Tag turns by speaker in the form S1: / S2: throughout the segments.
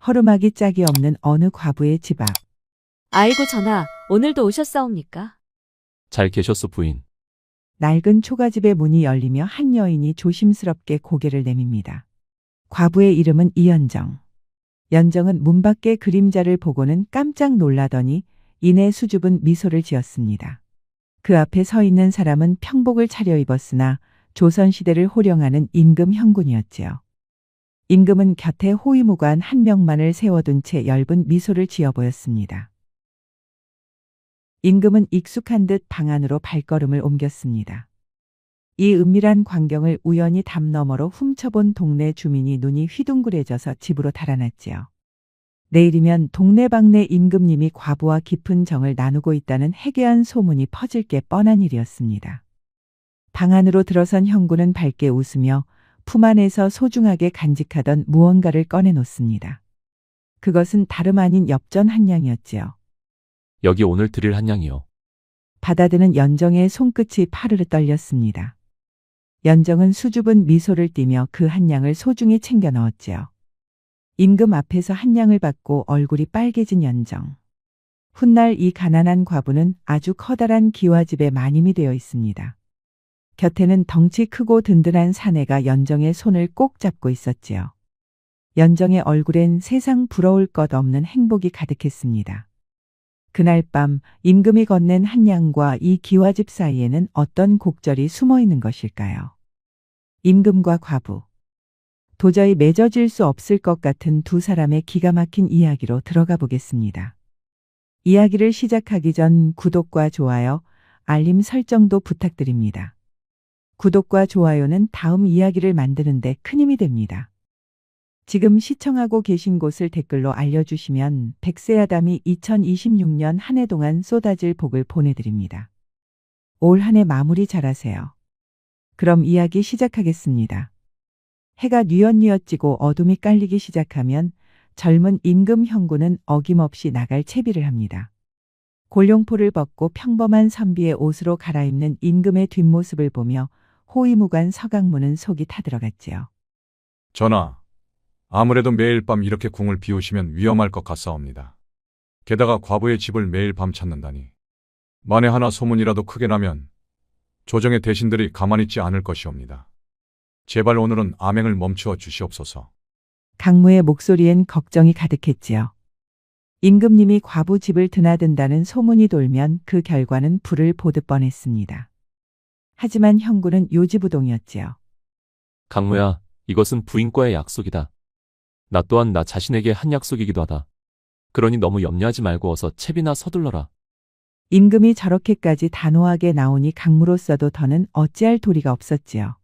S1: 허름하기 짝이 없는 어느 과부의 집 앞.
S2: 아이고 전하, 오늘도 오셨사옵니까?
S3: 잘 계셨소, 부인.
S1: 낡은 초가집의 문이 열리며 한 여인이 조심스럽게 고개를 내밉니다. 과부의 이름은 이연정. 연정은 문 밖의 그림자를 보고는 깜짝 놀라더니 이내 수줍은 미소를 지었습니다. 그 앞에 서 있는 사람은 평복을 차려입었으나 조선시대를 호령하는 임금 형군이었지요. 임금은 곁에 호위무관 한 명만을 세워둔 채 엷은 미소를 지어 보였습니다. 임금은 익숙한 듯 방 안으로 발걸음을 옮겼습니다. 이 은밀한 광경을 우연히 담 너머로 훔쳐본 동네 주민이 눈이 휘둥그레져서 집으로 달아났지요. 내일이면 동네방네 임금님이 과부와 깊은 정을 나누고 있다는 해괴한 소문이 퍼질 게 뻔한 일이었습니다. 방 안으로 들어선 형군은 밝게 웃으며 품 안에서 소중하게 간직하던 무언가를 꺼내놓습니다. 그것은 다름 아닌 엽전 한 양이었지요.
S3: 여기 오늘 드릴 한양이요.
S1: 받아드는 연정의 손끝이 파르르 떨렸습니다. 연정은 수줍은 미소를 띠며 그 한 양을 소중히 챙겨 넣었지요. 임금 앞에서 한 양을 받고 얼굴이 빨개진 연정. 훗날 이 가난한 과부는 아주 커다란 기와집의 마님이 되어 있습니다. 곁에는 덩치 크고 든든한 사내가 연정의 손을 꼭 잡고 있었지요. 연정의 얼굴엔 세상 부러울 것 없는 행복이 가득했습니다. 그날 밤 임금이 건넨 한 양과 이 기와집 사이에는 어떤 곡절이 숨어 있는 것일까요? 임금과 과부. 도저히 맺어질 수 없을 것 같은 두 사람의 기가 막힌 이야기로 들어가 보겠습니다. 이야기를 시작하기 전 구독과 좋아요, 알림 설정도 부탁드립니다. 구독과 좋아요는 다음 이야기를 만드는데 큰 힘이 됩니다. 지금 시청하고 계신 곳을 댓글로 알려주시면 백세아담이 2026년 한 해 동안 쏟아질 복을 보내드립니다. 올 한 해 마무리 잘하세요. 그럼 이야기 시작하겠습니다. 해가 뉘엿뉘엿 지고 어둠이 깔리기 시작하면 젊은 임금 형군은 어김없이 나갈 채비를 합니다. 골룡포를 벗고 평범한 선비의 옷으로 갈아입는 임금의 뒷모습을 보며 호위무관 서강문은 속이 타들어갔지요.
S4: 전하, 아무래도 매일 밤 이렇게 궁을 비우시면 위험할 것 같사옵니다. 게다가 과부의 집을 매일 밤 찾는다니. 만에 하나 소문이라도 크게 나면 조정의 대신들이 가만히 있지 않을 것이옵니다. 제발 오늘은 암행을 멈추어 주시옵소서.
S1: 강무의 목소리엔 걱정이 가득했지요. 임금님이 과부 집을 드나든다는 소문이 돌면 그 결과는 불을 보듯 뻔했습니다. 하지만 형군은 요지부동이었지요.
S3: 강무야, 이것은 부인과의 약속이다. 나 또한 나 자신에게 한 약속이기도 하다. 그러니 너무 염려하지 말고 어서 채비나 서둘러라.
S1: 임금이 저렇게까지 단호하게 나오니 강무로서도 더는 어찌할 도리가 없었지요.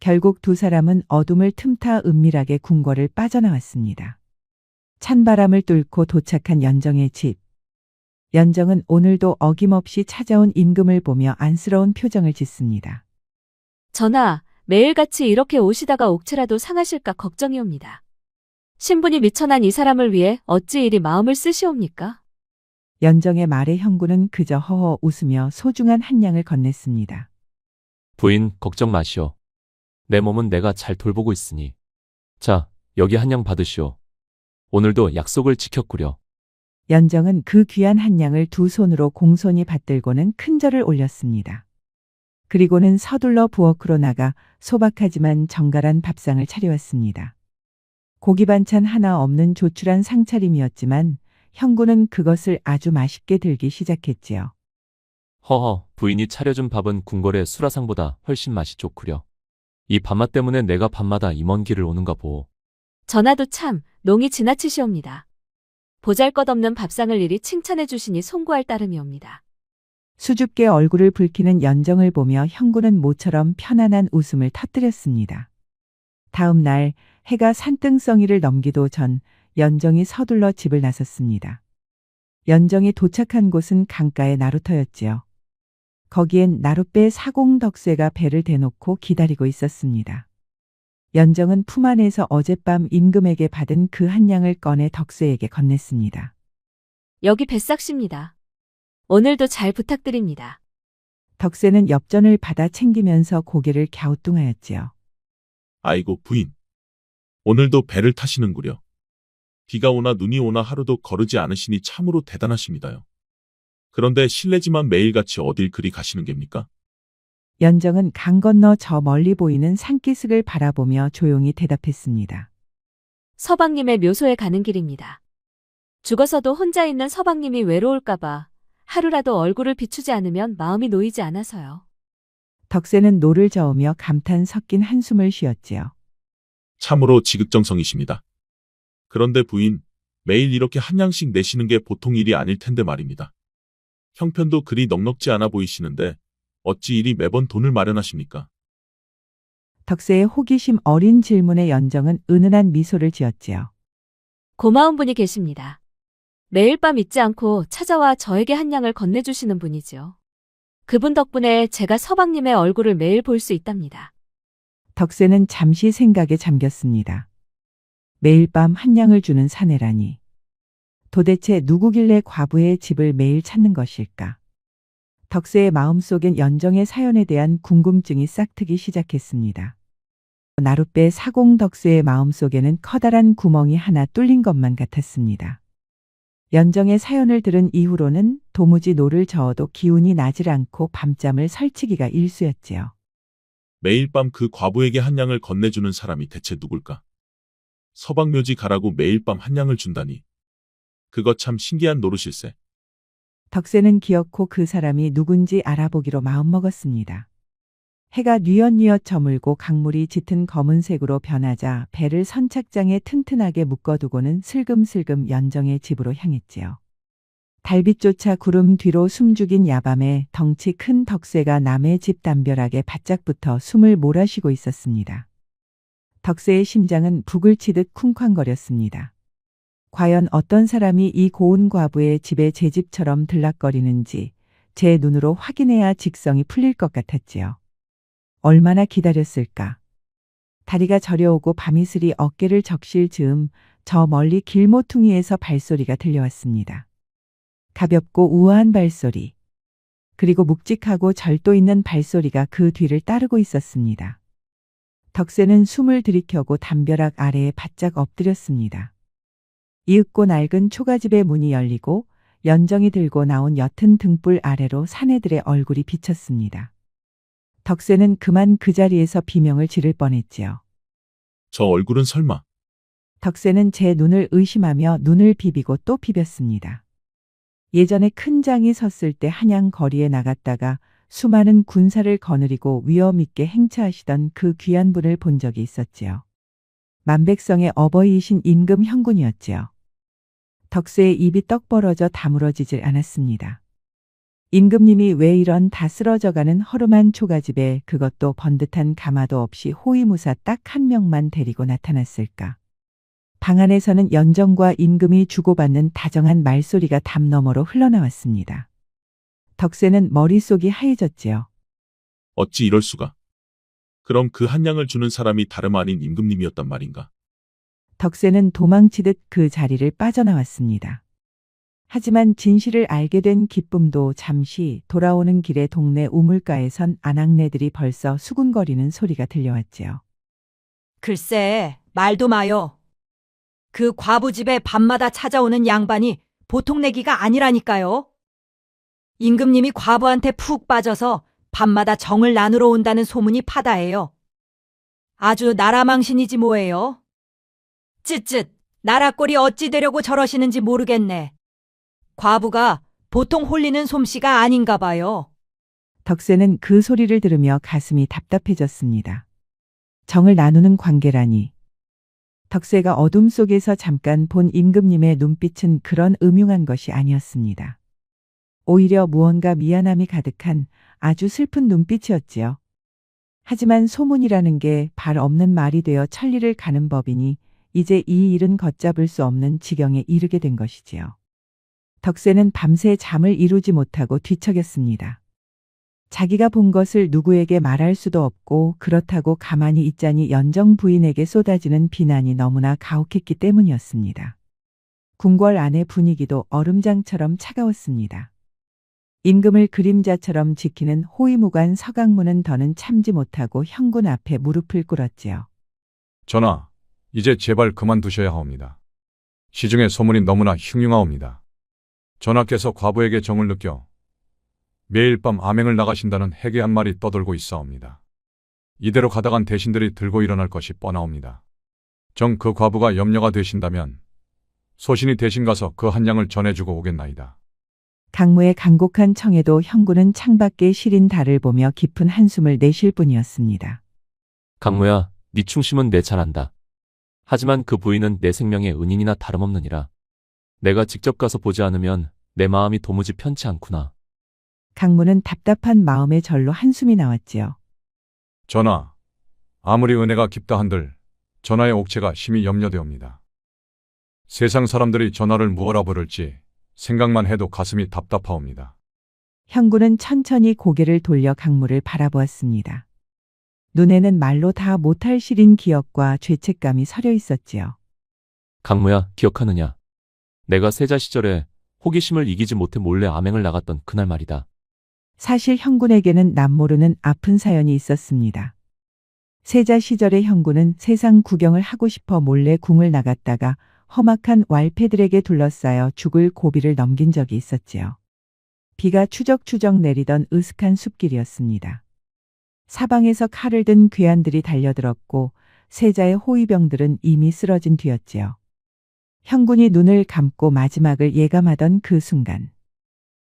S1: 결국 두 사람은 어둠을 틈타 은밀하게 궁궐을 빠져나왔습니다. 찬바람을 뚫고 도착한 연정의 집. 연정은 오늘도 어김없이 찾아온 임금을 보며 안쓰러운 표정을 짓습니다.
S2: 전하, 매일같이 이렇게 오시다가 옥체라도 상하실까 걱정이옵니다. 신분이 미천한 이 사람을 위해 어찌 이리 마음을 쓰시옵니까?
S1: 연정의 말에 형군은 그저 허허 웃으며 소중한 한 양을 건넸습니다.
S3: 부인, 걱정 마시오. 내 몸은 내가 잘 돌보고 있으니. 자, 여기 한양 받으시오. 오늘도 약속을 지켰구려.
S1: 연정은 그 귀한 한 양을 두 손으로 공손히 받들고는 큰 절을 올렸습니다. 그리고는 서둘러 부엌으로 나가 소박하지만 정갈한 밥상을 차려왔습니다. 고기 반찬 하나 없는 조촐한 상차림이었지만 형군은 그것을 아주 맛있게 들기 시작했지요.
S3: 허허, 부인이 차려준 밥은 궁궐의 수라상보다 훨씬 맛이 좋구려. 이 밥맛 때문에 내가 밤마다 이 먼 길을 오는가 보오.
S2: 전하도 참 농이 지나치시옵니다. 보잘것없는 밥상을 이리 칭찬해 주시니 송구할 따름이옵니다.
S1: 수줍게 얼굴을 붉히는 연정을 보며 형군은 모처럼 편안한 웃음을 터뜨렸습니다. 다음 날 해가 산등성이를 넘기도 전 연정이 서둘러 집을 나섰습니다. 연정이 도착한 곳은 강가의 나루터였지요. 거기엔 나룻배 사공덕쇠가 배를 대놓고 기다리고 있었습니다. 연정은 품 안에서 어젯밤 임금에게 받은 그 한 양을 꺼내 덕쇠에게 건넸습니다.
S2: 여기 뱃삭시입니다. 오늘도 잘 부탁드립니다.
S1: 덕쇠는 엽전을 받아 챙기면서 고개를 갸우뚱하였지요.
S5: 아이고 부인, 오늘도 배를 타시는구려. 비가 오나 눈이 오나 하루도 거르지 않으시니 참으로 대단하십니다요. 그런데 실례지만 매일같이 어딜 그리 가시는 겁니까?
S1: 연정은 강 건너 저 멀리 보이는 산기슭을 바라보며 조용히 대답했습니다.
S2: 서방님의 묘소에 가는 길입니다. 죽어서도 혼자 있는 서방님이 외로울까봐 하루라도 얼굴을 비추지 않으면 마음이 놓이지 않아서요.
S1: 덕세는 노를 저으며 감탄 섞인 한숨을 쉬었지요.
S5: 참으로 지극정성이십니다. 그런데 부인, 매일 이렇게 한 양씩 내시는 게 보통 일이 아닐 텐데 말입니다. 형편도 그리 넉넉지 않아 보이시는데 어찌 이리 매번 돈을 마련하십니까?
S1: 덕세의 호기심 어린 질문에 연정은 은은한 미소를 지었지요.
S2: 고마운 분이 계십니다. 매일 밤 잊지 않고 찾아와 저에게 한 양을 건네주시는 분이지요. 그분 덕분에 제가 서방님의 얼굴을 매일 볼 수 있답니다.
S1: 덕세는 잠시 생각에 잠겼습니다. 매일 밤 한 양을 주는 사내라니. 도대체 누구길래 과부의 집을 매일 찾는 것일까? 덕세의 마음속엔 연정의 사연에 대한 궁금증이 싹트기 시작했습니다. 나룻배 사공 덕세의 마음속에는 커다란 구멍이 하나 뚫린 것만 같았습니다. 연정의 사연을 들은 이후로는 도무지 노를 저어도 기운이 나질 않고 밤잠을 설치기가 일쑤였지요.
S5: 매일 밤 그 과부에게 한 양을 건네주는 사람이 대체 누굴까? 서방묘지 가라고 매일 밤 한 양을 준다니. 그거 참 신기한 노릇일세.
S1: 덕세는 기어코 그 사람이 누군지 알아보기로 마음먹었습니다. 해가 뉘엿뉘엿 저물고 강물이 짙은 검은색으로 변하자 배를 선착장에 튼튼하게 묶어두고는 슬금슬금 연정의 집으로 향했지요. 달빛조차 구름 뒤로 숨죽인 야밤에 덩치 큰 덕세가 남의 집 담벼락에 바짝 붙어 숨을 몰아쉬고 있었습니다. 덕세의 심장은 북을 치듯 쿵쾅거렸습니다. 과연 어떤 사람이 이 고운 과부의 집에 제 집처럼 들락거리는지 제 눈으로 확인해야 직성이 풀릴 것 같았지요. 얼마나 기다렸을까. 다리가 저려오고 밤이슬이 어깨를 적실 즈음 저 멀리 길모퉁이에서 발소리가 들려왔습니다. 가볍고 우아한 발소리. 그리고 묵직하고 절도 있는 발소리가 그 뒤를 따르고 있었습니다. 덕세는 숨을 들이켜고 담벼락 아래에 바짝 엎드렸습니다. 이윽고 낡은 초가집의 문이 열리고 연정이 들고 나온 옅은 등불 아래로 사내들의 얼굴이 비쳤습니다. 덕세는 그만 그 자리에서 비명을 지를 뻔했지요.
S5: 저 얼굴은 설마.
S1: 덕세는 제 눈을 의심하며 눈을 비비고 또 비볐습니다. 예전에 큰 장이 섰을 때 한양 거리에 나갔다가 수많은 군사를 거느리고 위엄 있게 행차하시던 그 귀한 분을 본 적이 있었지요. 만백성의 어버이이신 임금 형군이었지요. 덕세의 입이 떡 벌어져 다물어지질 않았습니다. 임금님이 왜 이런 다 쓰러져가는 허름한 초가집에 그것도 번듯한 가마도 없이 호위무사 딱 한 명만 데리고 나타났을까? 방 안에서는 연정과 임금이 주고받는 다정한 말소리가 담 너머로 흘러나왔습니다. 덕세는 머릿속이 하얘졌지요.
S5: 어찌 이럴 수가. 그럼 그 한 양을 주는 사람이 다름 아닌 임금님이었단 말인가?
S1: 덕세는 도망치듯 그 자리를 빠져나왔습니다. 하지만 진실을 알게 된 기쁨도 잠시 돌아오는 길에 동네 우물가에선 아낙네들이 벌써 수군거리는 소리가 들려왔지요.
S6: 글쎄, 말도 마요. 그 과부 집에 밤마다 찾아오는 양반이 보통 내기가 아니라니까요. 임금님이 과부한테 푹 빠져서 밤마다 정을 나누러 온다는 소문이 파다해요. 아주 나라망신이지 뭐예요. 쯧쯧, 나라 꼴이 어찌 되려고 저러시는지 모르겠네. 과부가 보통 홀리는 솜씨가 아닌가 봐요.
S1: 덕세는 그 소리를 들으며 가슴이 답답해졌습니다. 정을 나누는 관계라니. 덕세가 어둠 속에서 잠깐 본 임금님의 눈빛은 그런 음흉한 것이 아니었습니다. 오히려 무언가 미안함이 가득한 아주 슬픈 눈빛이었지요. 하지만 소문이라는 게 발 없는 말이 되어 천리를 가는 법이니 이제 이 일은 걷잡을 수 없는 지경에 이르게 된 것이지요. 덕세는 밤새 잠을 이루지 못하고 뒤척였습니다. 자기가 본 것을 누구에게 말할 수도 없고 그렇다고 가만히 있자니 연정 부인에게 쏟아지는 비난이 너무나 가혹했기 때문이었습니다. 궁궐 안의 분위기도 얼음장처럼 차가웠습니다. 임금을 그림자처럼 지키는 호위무관 서강문은 더는 참지 못하고 형군 앞에 무릎을 꿇었지요.
S4: 전하, 이제 제발 그만두셔야 하옵니다. 시중의 소문이 너무나 흉흉하옵니다. 전하께서 과부에게 정을 느껴 매일 밤 암행을 나가신다는 해괴 한 말이 떠돌고 있사옵니다. 이대로 가다간 대신들이 들고 일어날 것이 뻔하옵니다. 정 그 과부가 염려가 되신다면 소신이 대신 가서 그 한량을 전해주고 오겠나이다.
S1: 강무의 간곡한 청에도 형군은 창밖에 시린 달을 보며 깊은 한숨을 내쉴 뿐이었습니다.
S3: 강무야, 네 충심은 내 잘 안다. 하지만 그 부인은 내 생명의 은인이나 다름없느니라. 내가 직접 가서 보지 않으면 내 마음이 도무지 편치 않구나.
S1: 강무는 답답한 마음에 절로 한숨이 나왔지요.
S4: 전하, 아무리 은혜가 깊다 한들 전하의 옥체가 심히 염려되옵니다. 세상 사람들이 전하를 무엇라 부를지 생각만 해도 가슴이 답답하옵니다.
S1: 형군은 천천히 고개를 돌려 강무를 바라보았습니다. 눈에는 말로 다 못할 시린 기억과 죄책감이 서려 있었지요.
S3: 강무야, 기억하느냐? 내가 세자 시절에 호기심을 이기지 못해 몰래 암행을 나갔던 그날 말이다.
S1: 사실 형군에게는 남모르는 아픈 사연이 있었습니다. 세자 시절의 형군은 세상 구경을 하고 싶어 몰래 궁을 나갔다가 험악한 왈패들에게 둘러싸여 죽을 고비를 넘긴 적이 있었지요. 비가 추적추적 내리던 으슥한 숲길이었습니다. 사방에서 칼을 든 괴한들이 달려들었고 세자의 호위병들은 이미 쓰러진 뒤였지요. 형군이 눈을 감고 마지막을 예감하던 그 순간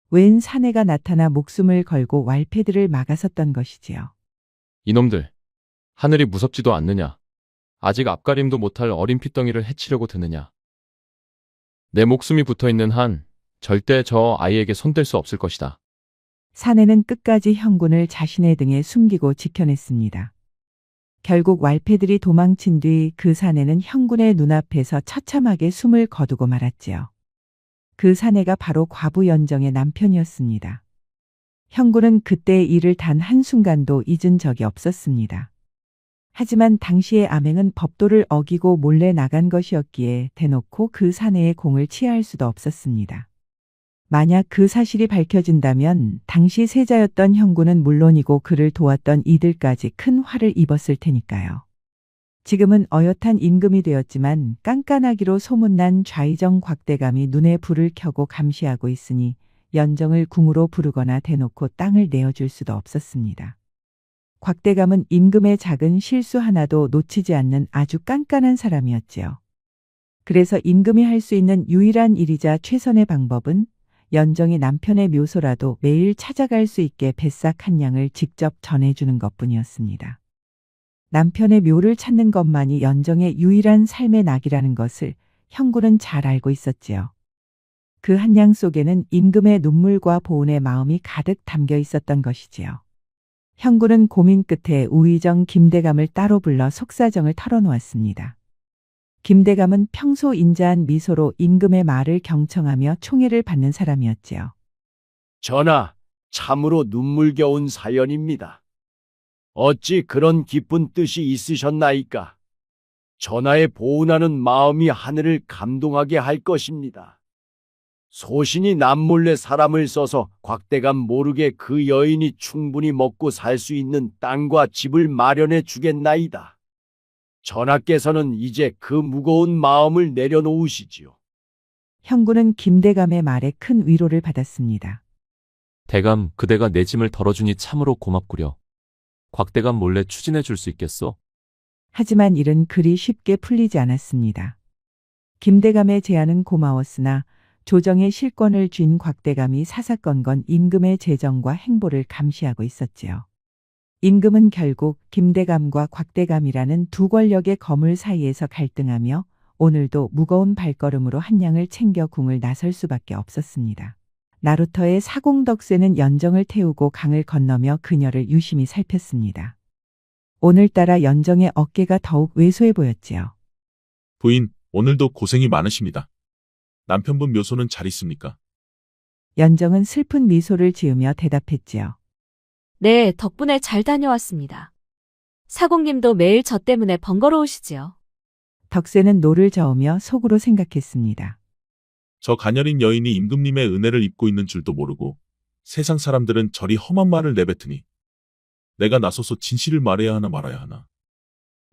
S1: 웬 사내가 나타나 목숨을 걸고 왈패들을 막아섰던 것이지요.
S7: 이놈들, 하늘이 무섭지도 않느냐? 아직 앞가림도 못할 어린 피덩이를 해치려고 드느냐? 내 목숨이 붙어있는 한 절대 저 아이에게 손댈 수 없을 것이다.
S1: 사내는 끝까지 형군을 자신의 등에 숨기고 지켜냈습니다. 결국 왈패들이 도망친 뒤 그 사내는 형군의 눈앞에서 처참하게 숨을 거두고 말았지요. 그 사내가 바로 과부 연정의 남편이었습니다. 형군은 그때의 일을 단 한순간도 잊은 적이 없었습니다. 하지만 당시의 암행은 법도를 어기고 몰래 나간 것이었기에 대놓고 그 사내의 공을 치하할 수도 없었습니다. 만약 그 사실이 밝혀진다면 당시 세자였던 형군은 물론이고 그를 도왔던 이들까지 큰 화를 입었을 테니까요. 지금은 어엿한 임금이 되었지만 깐깐하기로 소문난 좌의정 곽대감이 눈에 불을 켜고 감시하고 있으니 연정을 궁으로 부르거나 대놓고 땅을 내어줄 수도 없었습니다. 곽대감은 임금의 작은 실수 하나도 놓치지 않는 아주 깐깐한 사람이었지요. 그래서 임금이 할 수 있는 유일한 일이자 최선의 방법은 연정이 남편의 묘소라도 매일 찾아갈 수 있게 뱃삭 한 양을 직접 전해주는 것뿐이었습니다. 남편의 묘를 찾는 것만이 연정의 유일한 삶의 낙이라는 것을 형군은 잘 알고 있었지요. 그 한 양 속에는 임금의 눈물과 보은의 마음이 가득 담겨 있었던 것이지요. 형군은 고민 끝에 우의정 김대감을 따로 불러 속사정을 털어놓았습니다. 김대감은 평소 인자한 미소로 임금의 말을 경청하며 총애를 받는 사람이었지요.
S8: 전하, 참으로 눈물겨운 사연입니다. 어찌 그런 깊은 뜻이 있으셨나이까? 전하의 보은하는 마음이 하늘을 감동하게 할 것입니다. 소신이 남몰래 사람을 써서 곽대감 모르게 그 여인이 충분히 먹고 살 수 있는 땅과 집을 마련해 주겠나이다. 전하께서는 이제 그 무거운 마음을 내려놓으시지요.
S1: 형군은 김대감의 말에 큰 위로를 받았습니다.
S3: 대감, 그대가 내 짐을 덜어주니 참으로 고맙구려. 곽대감 몰래 추진해 줄 수 있겠소?
S1: 하지만 일은 그리 쉽게 풀리지 않았습니다. 김대감의 제안은 고마웠으나 조정의 실권을 쥔 곽대감이 사사건건 임금의 재정과 행보를 감시하고 있었지요. 임금은 결국 김대감과 곽대감이라는 두 권력의 거물 사이에서 갈등하며 오늘도 무거운 발걸음으로 한 양을 챙겨 궁을 나설 수밖에 없었습니다. 나루터의 사공덕쇠는 연정을 태우고 강을 건너며 그녀를 유심히 살폈습니다. 오늘따라 연정의 어깨가 더욱 왜소해 보였지요.
S5: 부인, 오늘도 고생이 많으십니다. 남편분 묘소는 잘 있습니까?
S1: 연정은 슬픈 미소를 지으며 대답했지요.
S2: 네, 덕분에 잘 다녀왔습니다. 사공님도 매일 저 때문에 번거로우시지요.
S1: 덕세는 노를 저으며 속으로 생각했습니다.
S5: 저 가녀린 여인이 임금님의 은혜를 입고 있는 줄도 모르고 세상 사람들은 저리 험한 말을 내뱉으니 내가 나서서 진실을 말해야 하나 말아야 하나.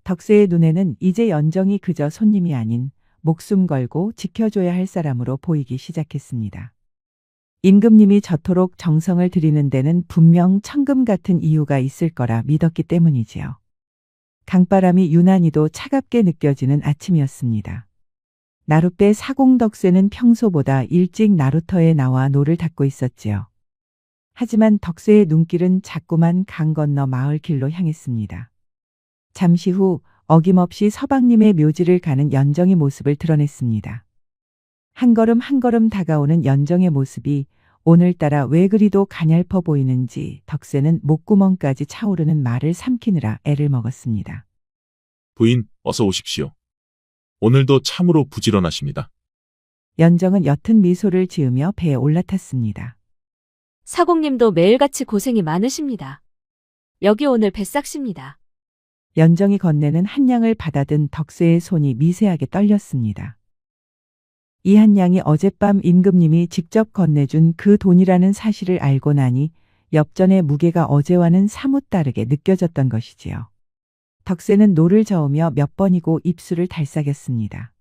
S1: 덕세의 눈에는 이제 연정이 그저 손님이 아닌 목숨 걸고 지켜줘야 할 사람으로 보이기 시작했습니다. 임금님이 저토록 정성을 들이는 데는 분명 천금 같은 이유가 있을 거라 믿었기 때문이지요. 강바람이 유난히도 차갑게 느껴지는 아침이었습니다. 나룻배 사공덕쇠는 평소보다 일찍 나루터에 나와 노를 닦고 있었지요. 하지만 덕쇠의 눈길은 자꾸만 강 건너 마을 길로 향했습니다. 잠시 후 어김없이 서방님의 묘지를 가는 연정의 모습을 드러냈습니다. 한 걸음 한 걸음 다가오는 연정의 모습이 오늘따라 왜 그리도 가냘퍼 보이는지 덕쇠는 목구멍까지 차오르는 말을 삼키느라 애를 먹었습니다.
S5: 부인, 어서 오십시오. 오늘도 참으로 부지런하십니다.
S1: 연정은 옅은 미소를 지으며 배에 올라탔습니다.
S2: 사공님도 매일같이 고생이 많으십니다. 여기 오늘 뱃삭십니다.
S1: 연정이 건네는 한 양을 받아든 덕쇠의 손이 미세하게 떨렸습니다. 이 한 양이 어젯밤 임금님이 직접 건네준 그 돈이라는 사실을 알고 나니 엽전의 무게가 어제와는 사뭇 다르게 느껴졌던 것이지요. 덕쇠는 노를 저으며 몇 번이고 입술을 달싹였습니다.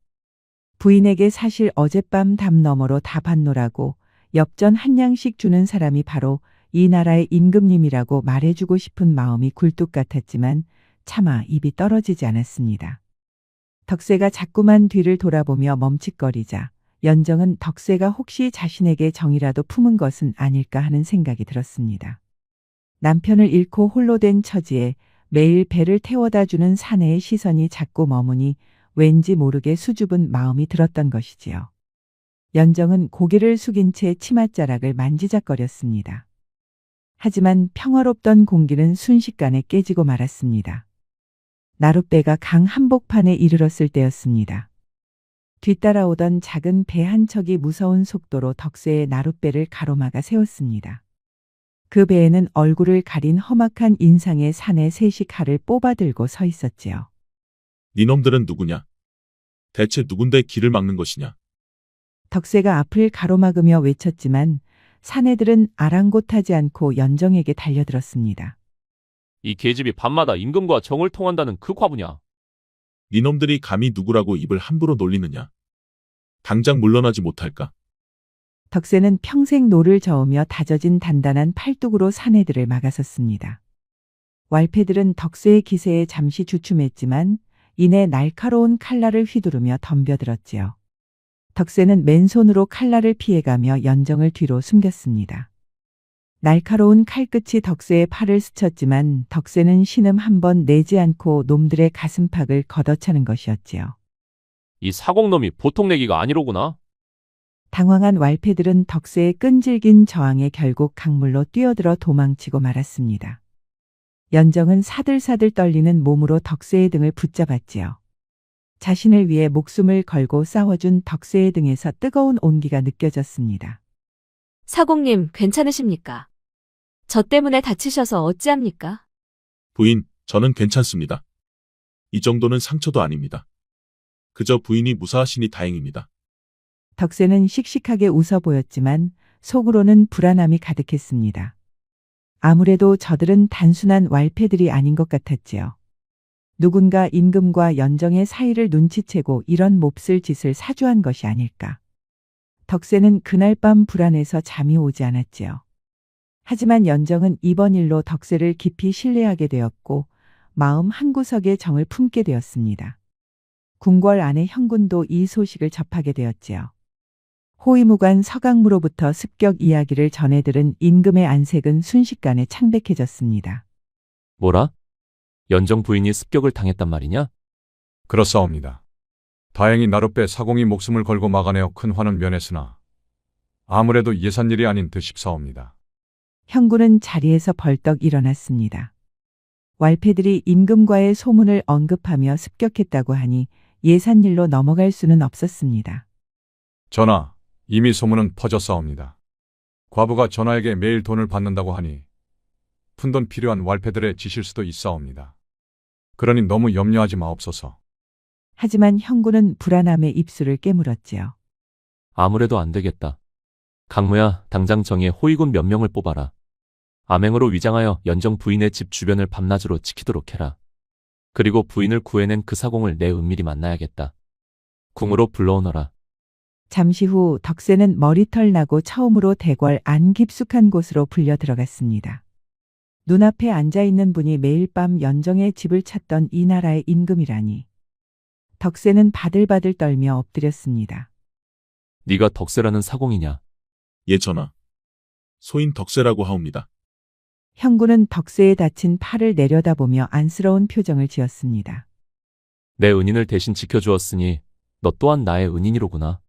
S1: 부인에게 사실 어젯밤 담 너머로 다 받노라고 엽전 한 양씩 주는 사람이 바로 이 나라의 임금님이라고 말해주고 싶은 마음이 굴뚝 같았지만 차마 입이 떨어지지 않았습니다. 덕쇠가 자꾸만 뒤를 돌아보며 멈칫거리자 연정은 덕쇠가 혹시 자신에게 정이라도 품은 것은 아닐까 하는 생각이 들었습니다. 남편을 잃고 홀로 된 처지에 매일 배를 태워다 주는 사내의 시선이 자꾸 머무니 왠지 모르게 수줍은 마음이 들었던 것이지요. 연정은 고개를 숙인 채 치맛자락을 만지작거렸습니다. 하지만 평화롭던 공기는 순식간에 깨지고 말았습니다. 나룻배가 강 한복판에 이르렀을 때였습니다. 뒤따라오던 작은 배 한 척이 무서운 속도로 덕쇠의 나룻배를 가로막아 세웠습니다. 그 배에는 얼굴을 가린 험악한 인상의 사내 셋이 칼을 뽑아들고 서 있었지요.
S5: 니놈들은 누구냐? 대체 누군데 길을 막는 것이냐?
S1: 덕쇠가 앞을 가로막으며 외쳤지만 사내들은 아랑곳하지 않고 연정에게 달려들었습니다.
S3: 이 계집이 밤마다 임금과 정을 통한다는 그 과부냐?
S5: 니놈들이 감히 누구라고 입을 함부로 놀리느냐? 당장 물러나지 못할까?
S1: 덕쇠는 평생 노를 저으며 다져진 단단한 팔뚝으로 사내들을 막아섰습니다. 왈패들은 덕쇠의 기세에 잠시 주춤했지만 이내 날카로운 칼날을 휘두르며 덤벼들었지요. 덕쇠는 맨손으로 칼날을 피해가며 연정을 뒤로 숨겼습니다. 날카로운 칼끝이 덕쇠의 팔을 스쳤지만 덕쇠는 신음 한 번 내지 않고 놈들의 가슴팍을 걷어차는 것이었지요.
S3: 이 사공놈이 보통 내기가 아니로구나.
S1: 당황한 왈패들은 덕쇠의 끈질긴 저항에 결국 강물로 뛰어들어 도망치고 말았습니다. 연정은 사들사들 떨리는 몸으로 덕쇠의 등을 붙잡았지요. 자신을 위해 목숨을 걸고 싸워준 덕쇠의 등에서 뜨거운 온기가 느껴졌습니다.
S2: 사공님, 괜찮으십니까? 저 때문에 다치셔서 어찌합니까?
S5: 부인, 저는 괜찮습니다. 이 정도는 상처도 아닙니다. 그저 부인이 무사하시니 다행입니다.
S1: 덕쇠는 씩씩하게 웃어 보였지만 속으로는 불안함이 가득했습니다. 아무래도 저들은 단순한 왈패들이 아닌 것 같았지요. 누군가 임금과 연정의 사이를 눈치채고 이런 몹쓸 짓을 사주한 것이 아닐까. 덕쇠는 그날 밤 불안해서 잠이 오지 않았지요. 하지만 연정은 이번 일로 덕쇠를 깊이 신뢰하게 되었고 마음 한구석에 정을 품게 되었습니다. 궁궐 안의 형군도 이 소식을 접하게 되었지요. 호위무관 서강무로부터 습격 이야기를 전해 들은 임금의 안색은 순식간에 창백해졌습니다.
S3: 뭐라? 연정 부인이 습격을 당했단 말이냐?
S4: 그렇사옵니다. 다행히 나룻배 사공이 목숨을 걸고 막아내어 큰 화는 면했으나 아무래도 예산일이 아닌 듯 싶사옵니다.
S1: 형군은 자리에서 벌떡 일어났습니다. 왈패들이 임금과의 소문을 언급하며 습격했다고 하니 예산일로 넘어갈 수는 없었습니다.
S4: 전하, 이미 소문은 퍼졌사옵니다. 과부가 전하에게 매일 돈을 받는다고 하니 푼돈 필요한 왈패들의 짓일 수도 있사옵니다. 그러니 너무 염려하지 마옵소서.
S1: 하지만 형군은 불안함에 입술을 깨물었지요.
S3: 아무래도 안 되겠다. 강무야, 당장 정에 호위군 몇 명을 뽑아라. 암행으로 위장하여 연정 부인의 집 주변을 밤낮으로 지키도록 해라. 그리고 부인을 구해낸 그 사공을 내 은밀히 만나야겠다. 궁으로 불러오너라.
S1: 잠시 후 덕세는 머리털 나고 처음으로 대궐 안 깊숙한 곳으로 불려 들어갔습니다. 눈앞에 앉아 있는 분이 매일 밤 연정의 집을 찾던 이 나라의 임금이라니. 덕세는 바들바들 떨며 엎드렸습니다.
S3: 네가 덕세라는 사공이냐?
S5: 예, 전하. 소인 덕세라고 하옵니다.
S1: 형군은 덕세의 다친 팔을 내려다보며 안쓰러운 표정을 지었습니다.
S3: 내 은인을 대신 지켜주었으니 너 또한 나의 은인이로구나.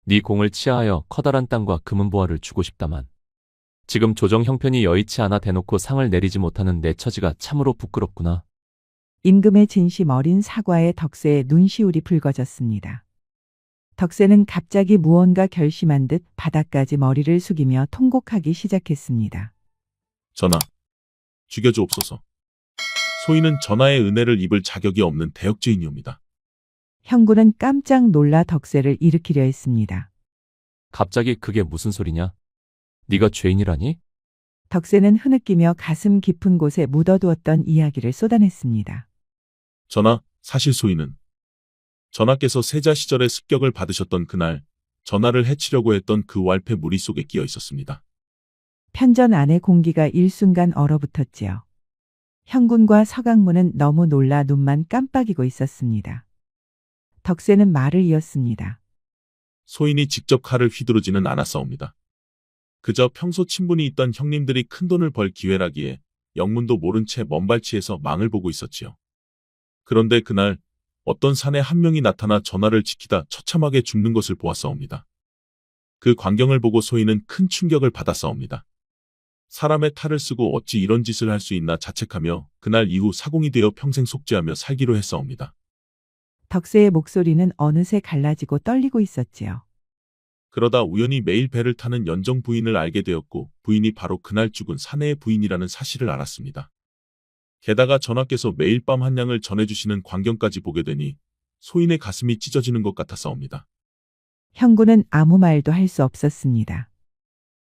S3: 네 공을 치하하여 커다란 땅과 금은보화를 주고 싶다만 지금 조정 형편이 여의치 않아 대놓고 상을 내리지 못하는 내 처지가 참으로 부끄럽구나.
S1: 임금의 진심 어린 사과에 덕세의 눈시울이 붉어졌습니다. 덕세는 갑자기 무언가 결심한 듯 바닥까지 머리를 숙이며 통곡하기 시작했습니다.
S5: 전하, 죽여주옵소서. 소인은 전하의 은혜를 입을 자격이 없는 대역죄인이옵니다.
S1: 형군은 깜짝 놀라 덕세를 일으키려 했습니다.
S3: 갑자기 그게 무슨 소리냐? 네가 죄인이라니?
S1: 덕세는 흐느끼며 가슴 깊은 곳에 묻어두었던 이야기를 쏟아냈습니다.
S5: 전하, 사실 소인은 전하께서 세자 시절에 습격을 받으셨던 그날 전하를 해치려고 했던 그 왈패 무리 속에 끼어 있었습니다.
S1: 편전 안의 공기가 일순간 얼어붙었지요. 형군과 서강문은 너무 놀라 눈만 깜빡이고 있었습니다. 덕세는 말을 이었습니다.
S5: 소인이 직접 칼을 휘두르지는 않았사옵니다. 그저 평소 친분이 있던 형님들이 큰돈을 벌 기회라기에 영문도 모른 채 먼발치에서 망을 보고 있었지요. 그런데 그날 어떤 사내 한 명이 나타나 전하를 지키다 처참하게 죽는 것을 보았사옵니다. 그 광경을 보고 소인은 큰 충격을 받았사옵니다. 사람의 탈을 쓰고 어찌 이런 짓을 할 수 있나 자책하며 그날 이후 사공이 되어 평생 속죄하며 살기로 했사옵니다.
S1: 덕세의 목소리는 어느새 갈라지고 떨리고 있었지요.
S5: 그러다 우연히 매일 배를 타는 연정 부인을 알게 되었고 부인이 바로 그날 죽은 사내의 부인이라는 사실을 알았습니다. 게다가 전하께서 매일 밤 한량을 전해주시는 광경까지 보게 되니 소인의 가슴이 찢어지는 것 같았사옵니다.
S1: 형군은 아무 말도 할 수 없었습니다.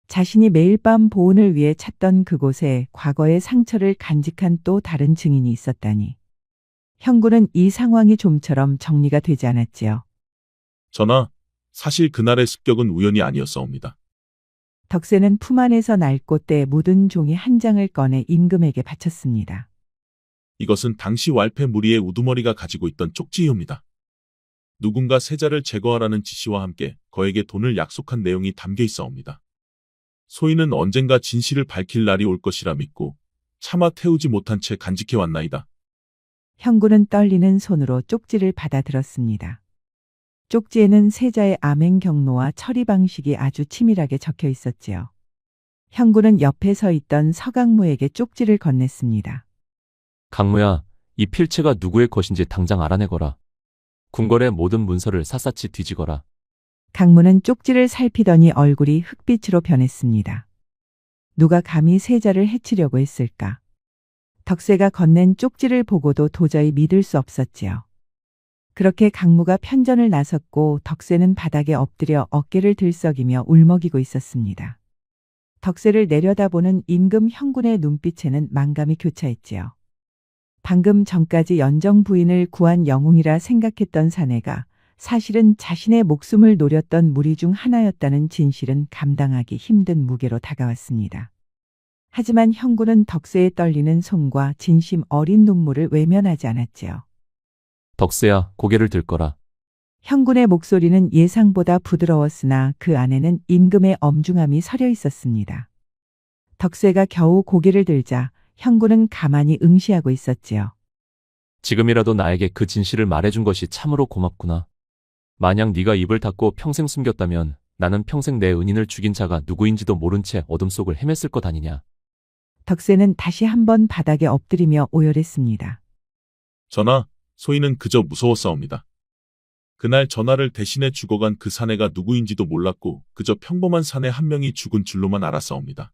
S1: 자신이 매일 밤 보온을 위해 찾던 그곳에 과거의 상처를 간직한 또 다른 증인이 있었다니. 형군은 이 상황이 좀처럼 정리가 되지 않았지요.
S5: 전하, 사실 그날의 습격은 우연이 아니었사옵니다.
S1: 덕세는 품 안에서 낡고 때 묻은 종이 한 장을 꺼내 임금에게 바쳤습니다.
S5: 이것은 당시 왈패 무리의 우두머리가 가지고 있던 쪽지이옵니다. 누군가 세자를 제거하라는 지시와 함께 거에게 돈을 약속한 내용이 담겨 있사옵니다. 소인은 언젠가 진실을 밝힐 날이 올 것이라 믿고 차마 태우지 못한 채 간직해 왔나이다.
S1: 형군은 떨리는 손으로 쪽지를 받아들었습니다. 쪽지에는 세자의 암행 경로와 처리 방식이 아주 치밀하게 적혀 있었지요. 형군은 옆에 서 있던 서강무에게 쪽지를 건넸습니다.
S3: 강무야, 이 필체가 누구의 것인지 당장 알아내거라. 궁궐의 모든 문서를 샅샅이 뒤지거라.
S1: 강무는 쪽지를 살피더니 얼굴이 흑빛으로 변했습니다. 누가 감히 세자를 해치려고 했을까? 덕세가 건넨 쪽지를 보고도 도저히 믿을 수 없었지요. 그렇게 강무가 편전을 나섰고 덕세는 바닥에 엎드려 어깨를 들썩이며 울먹이고 있었습니다. 덕세를 내려다보는 임금 형군의 눈빛에는 만감이 교차했지요. 방금 전까지 연정 부인을 구한 영웅이라 생각했던 사내가 사실은 자신의 목숨을 노렸던 무리 중 하나였다는 진실은 감당하기 힘든 무게로 다가왔습니다. 하지만 형군은 덕세의 떨리는 손과 진심 어린 눈물을 외면하지 않았지요.
S3: 덕세야, 고개를 들거라.
S1: 형군의 목소리는 예상보다 부드러웠으나 그 안에는 임금의 엄중함이 서려 있었습니다. 덕세가 겨우 고개를 들자 형군은 가만히 응시하고 있었지요.
S3: 지금이라도 나에게 그 진실을 말해준 것이 참으로 고맙구나. 만약 네가 입을 닫고 평생 숨겼다면 나는 평생 내 은인을 죽인 자가 누구인지도 모른 채 어둠 속을 헤맸을 것 아니냐.
S1: 덕세는 다시 한번 바닥에 엎드리며 오열했습니다.
S5: 전하, 소인은 그저 무서웠사옵니다. 그날 전하를 대신해 죽어간 그 사내가 누구인지도 몰랐고 그저 평범한 사내 한 명이 죽은 줄로만 알았사옵니다.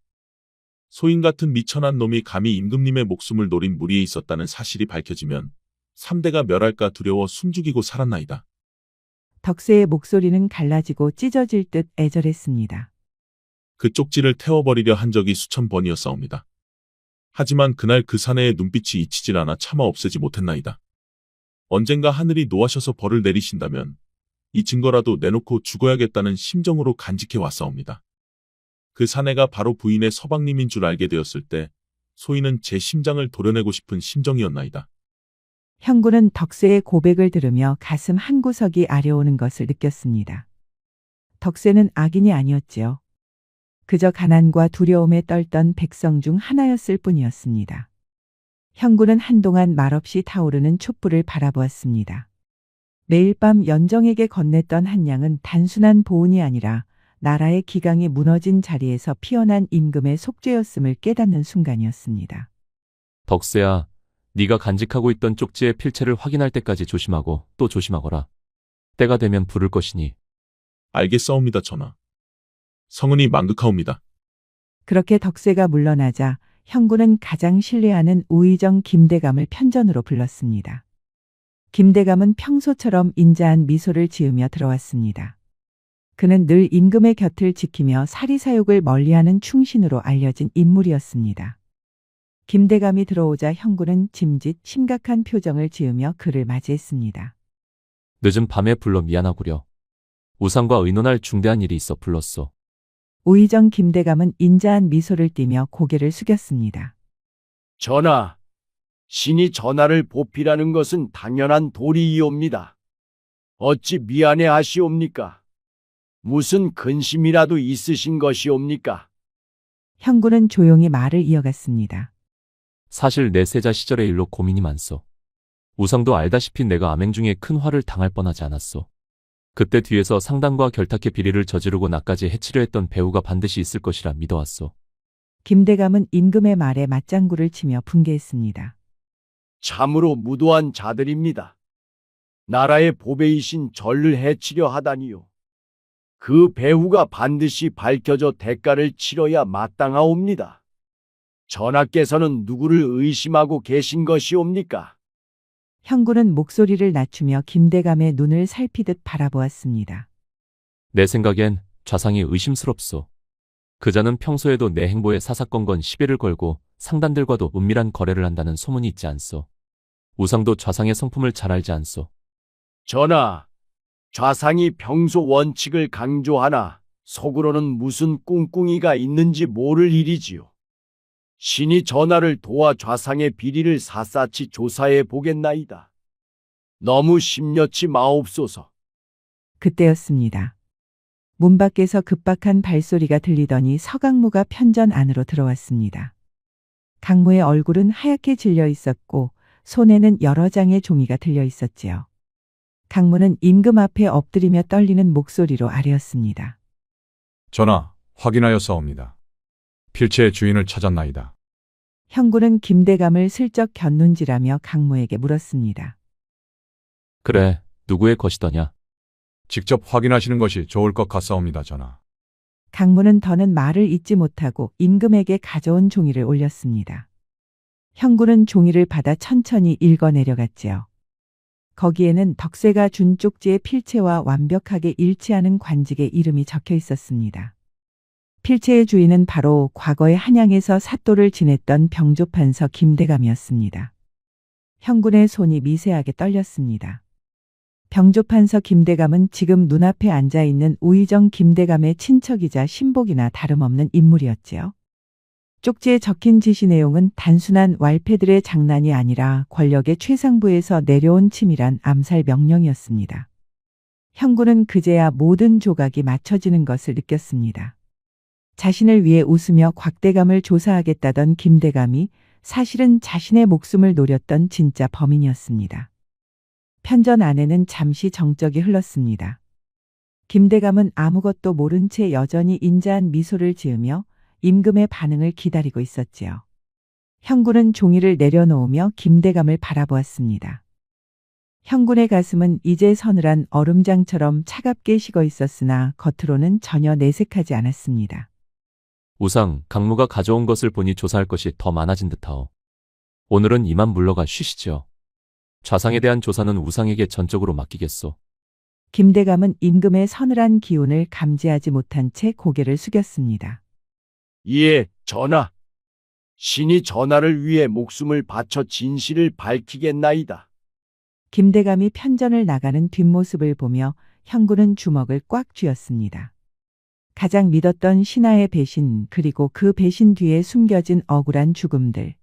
S5: 소인 같은 미천한 놈이 감히 임금님의 목숨을 노린 무리에 있었다는 사실이 밝혀지면 3대가 멸할까 두려워 숨죽이고 살았나이다.
S1: 덕세의 목소리는 갈라지고 찢어질 듯 애절했습니다.
S5: 그 쪽지를 태워버리려 한 적이 수천 번이었사옵니다. 하지만 그날 그 사내의 눈빛이 잊히질 않아 차마 없애지 못했나이다. 언젠가 하늘이 노하셔서 벌을 내리신다면 이 증거라도 내놓고 죽어야겠다는 심정으로 간직해 왔사옵니다. 그 사내가 바로 부인의 서방님인 줄 알게 되었을 때 소인은 제 심장을 도려내고 싶은 심정이었나이다.
S1: 형군은 덕세의 고백을 들으며 가슴 한구석이 아려오는 것을 느꼈습니다. 덕세는 악인이 아니었지요. 그저 가난과 두려움에 떨던 백성 중 하나였을 뿐이었습니다. 형군은 한동안 말없이 타오르는 촛불을 바라보았습니다. 매일 밤 연정에게 건넸던 한 양은 단순한 보은이 아니라 나라의 기강이 무너진 자리에서 피어난 임금의 속죄였음을 깨닫는 순간이었습니다.
S3: 덕세야, 네가 간직하고 있던 쪽지의 필체를 확인할 때까지 조심하고 또 조심하거라. 때가 되면 부를 것이니.
S5: 알겠사옵니다, 전하. 성은이 망극하옵니다.
S1: 그렇게 덕세가 물러나자 형군은 가장 신뢰하는 우의정 김대감을 편전으로 불렀습니다. 김대감은 평소처럼 인자한 미소를 지으며 들어왔습니다. 그는 늘 임금의 곁을 지키며 사리사욕을 멀리하는 충신으로 알려진 인물이었습니다. 김대감이 들어오자 형군은 짐짓 심각한 표정을 지으며 그를 맞이했습니다.
S3: 늦은 밤에 불러 미안하구려. 우상과 의논할 중대한 일이 있어 불렀소.
S1: 우의정 김대감은 인자한 미소를 띠며 고개를 숙였습니다.
S8: 전하, 신이 전하를 보필하는 것은 당연한 도리이옵니다. 어찌 미안해 하시옵니까? 무슨 근심이라도 있으신 것이옵니까?
S1: 형군은 조용히 말을 이어갔습니다.
S3: 사실 내 세자 시절의 일로 고민이 많소. 우상도 알다시피 내가 암행 중에 큰 화를 당할 뻔하지 않았소. 그때 뒤에서 상당과 결탁의 비리를 저지르고 나까지 해치려 했던 배후가 반드시 있을 것이라 믿어왔소.
S1: 김대감은 임금의 말에 맞장구를 치며 분개했습니다.
S8: 참으로 무도한 자들입니다. 나라의 보배이신 전를 해치려 하다니요. 그 배후가 반드시 밝혀져 대가를 치러야 마땅하옵니다. 전하께서는 누구를 의심하고 계신 것이옵니까?
S1: 형군은 목소리를 낮추며 김대감의 눈을 살피듯 바라보았습니다.
S3: 내 생각엔 좌상이 의심스럽소. 그자는 평소에도 내 행보에 사사건건 시비를 걸고 상단들과도 은밀한 거래를 한다는 소문이 있지 않소. 우상도 좌상의 성품을 잘 알지 않소.
S8: 전하, 좌상이 평소 원칙을 강조하나 속으로는 무슨 꿍꿍이가 있는지 모를 일이지요. 신이 전하를 도와 좌상의 비리를 샅샅이 조사해 보겠나이다. 너무 심려치 마옵소서.
S1: 그때였습니다. 문 밖에서 급박한 발소리가 들리더니 서강무가 편전 안으로 들어왔습니다. 강무의 얼굴은 하얗게 질려 있었고 손에는 여러 장의 종이가 들려 있었지요. 강무는 임금 앞에 엎드리며 떨리는 목소리로 아뢰었습니다.
S4: 전하, 확인하였사옵니다. 필체의 주인을 찾았나이다.
S1: 형군은 김대감을 슬쩍 곁눈질하며 강무에게 물었습니다.
S3: 그래, 누구의 것이더냐?
S4: 직접 확인하시는 것이 좋을 것 같사옵니다, 전하.
S1: 강무는 더는 말을 잇지 못하고 임금에게 가져온 종이를 올렸습니다. 형군은 종이를 받아 천천히 읽어 내려갔지요. 거기에는 덕세가 준 쪽지의 필체와 완벽하게 일치하는 관직의 이름이 적혀 있었습니다. 필체의 주인은 바로 과거에 한양에서 사또를 지냈던 병조판서 김대감이었습니다. 형군의 손이 미세하게 떨렸습니다. 병조판서 김대감은 지금 눈앞에 앉아있는 우의정 김대감의 친척이자 신복이나 다름없는 인물이었지요. 쪽지에 적힌 지시 내용은 단순한 왈패들의 장난이 아니라 권력의 최상부에서 내려온 치밀한 암살 명령이었습니다. 형군은 그제야 모든 조각이 맞춰지는 것을 느꼈습니다. 자신을 위해 웃으며 곽대감을 조사하겠다던 김대감이 사실은 자신의 목숨을 노렸던 진짜 범인이었습니다. 편전 안에는 잠시 정적이 흘렀습니다. 김대감은 아무것도 모른 채 여전히 인자한 미소를 지으며 임금의 반응을 기다리고 있었지요. 형군은 종이를 내려놓으며 김대감을 바라보았습니다. 형군의 가슴은 이제 서늘한 얼음장처럼 차갑게 식어 있었으나 겉으로는 전혀 내색하지 않았습니다.
S3: 우상, 강무가 가져온 것을 보니 조사할 것이 더 많아진 듯하오. 오늘은 이만 물러가 쉬시지요. 좌상에 대한 조사는 우상에게 전적으로 맡기겠소.
S1: 김대감은 임금의 서늘한 기운을 감지하지 못한 채 고개를 숙였습니다.
S8: 예, 전하. 신이 전하를 위해 목숨을 바쳐 진실을 밝히겠나이다.
S1: 김대감이 편전을 나가는 뒷모습을 보며 형구는 주먹을 꽉 쥐었습니다. 가장 믿었던 신하의 배신, 그리고 그 배신 뒤에 숨겨진 억울한 죽음들.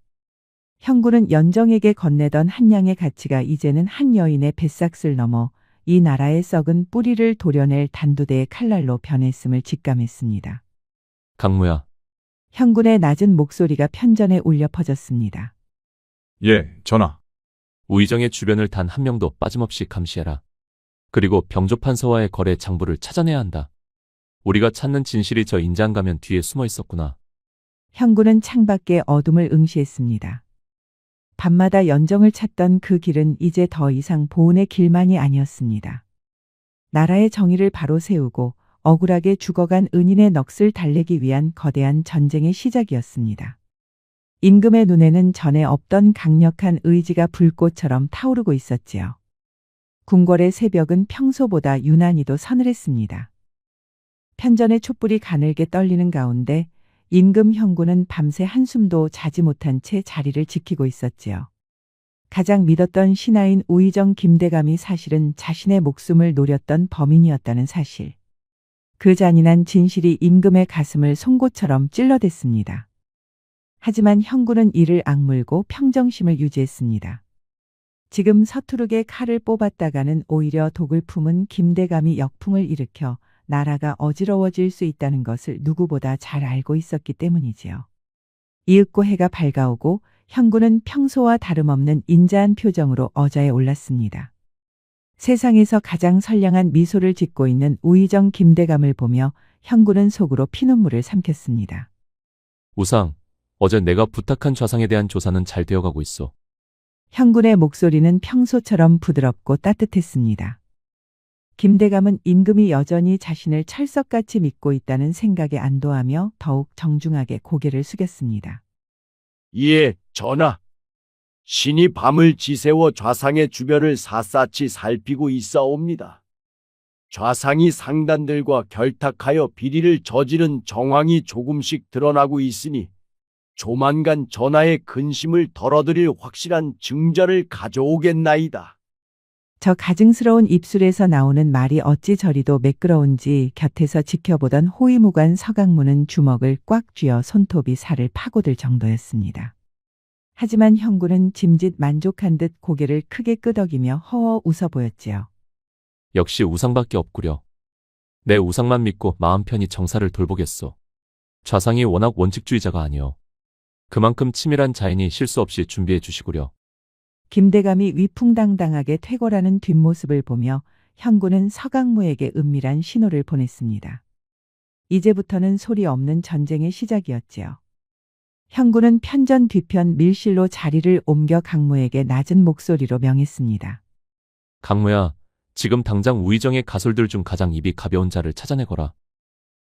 S1: 형구는 연정에게 건네던 한량의 가치가 이제는 한 여인의 뱃삭을 넘어 이 나라의 썩은 뿌리를 도려낼 단두대의 칼날로 변했음을 직감했습니다.
S3: 강무야,
S1: 형군의 낮은 목소리가 편전에 울려 퍼졌습니다.
S4: 예, 전하.
S3: 우의정의 주변을 단 한 명도 빠짐없이 감시해라. 그리고 병조판서와의 거래 장부를 찾아내야 한다. 우리가 찾는 진실이 저 인장 가면 뒤에 숨어 있었구나.
S1: 형군은 창밖의 어둠을 응시했습니다. 밤마다 연정을 찾던 그 길은 이제 더 이상 보은의 길만이 아니었습니다. 나라의 정의를 바로 세우고 억울하게 죽어간 은인의 넋을 달래기 위한 거대한 전쟁의 시작이었습니다. 임금의 눈에는 전에 없던 강력한 의지가 불꽃처럼 타오르고 있었지요. 궁궐의 새벽은 평소보다 유난히도 서늘했습니다. 편전의 촛불이 가늘게 떨리는 가운데 임금 형구는 밤새 한숨도 자지 못한 채 자리를 지키고 있었지요. 가장 믿었던 신하인 우의정 김대감이 사실은 자신의 목숨을 노렸던 범인이었다는 사실. 그 잔인한 진실이 임금의 가슴을 송곳처럼 찔러댔습니다. 하지만 형구는 이를 악물고 평정심을 유지했습니다. 지금 서투르게 칼을 뽑았다가는 오히려 독을 품은 김대감이 역풍을 일으켜 나라가 어지러워질 수 있다는 것을 누구보다 잘 알고 있었기 때문이지요. 이윽고 해가 밝아오고 형구는 평소와 다름없는 인자한 표정으로 어자에 올랐습니다. 세상에서 가장 선량한 미소를 짓고 있는 우의정 김대감을 보며 형구는 속으로 피눈물을 삼켰습니다.
S3: 우상, 어제 내가 부탁한 좌상에 대한 조사는 잘 되어가고 있어.
S1: 형군의 목소리는 평소처럼 부드럽고 따뜻했습니다. 김대감은 임금이 여전히 자신을 철석같이 믿고 있다는 생각에 안도하며 더욱 정중하게 고개를 숙였습니다.
S8: 예, 전하. 신이 밤을 지새워 좌상의 주변을 샅샅이 살피고 있사옵니다. 좌상이 상단들과 결탁하여 비리를 저지른 정황이 조금씩 드러나고 있으니 조만간 전하의 근심을 덜어드릴 확실한 증거를 가져오겠나이다.
S1: 저 가증스러운 입술에서 나오는 말이 어찌 저리도 매끄러운지 곁에서 지켜보던 호위무관 서강문은 주먹을 꽉 쥐어 손톱이 살을 파고들 정도였습니다. 하지만 형구는 짐짓 만족한 듯 고개를 크게 끄덕이며 허허 웃어 보였지요.
S3: 역시 우상밖에 없구려. 내 우상만 믿고 마음 편히 정사를 돌보겠소. 좌상이 워낙 원칙주의자가 아니오. 그만큼 치밀한 자인이 실수 없이 준비해 주시구려.
S1: 김대감이 위풍당당하게 퇴거라는 뒷모습을 보며 형구는 서강무에게 은밀한 신호를 보냈습니다. 이제부터는 소리 없는 전쟁의 시작이었지요. 형구는 편전 뒤편 밀실로 자리를 옮겨 강무에게 낮은 목소리로 명했습니다.
S3: 강무야, 지금 당장 우의정의 가솔들 중 가장 입이 가벼운 자를 찾아내거라.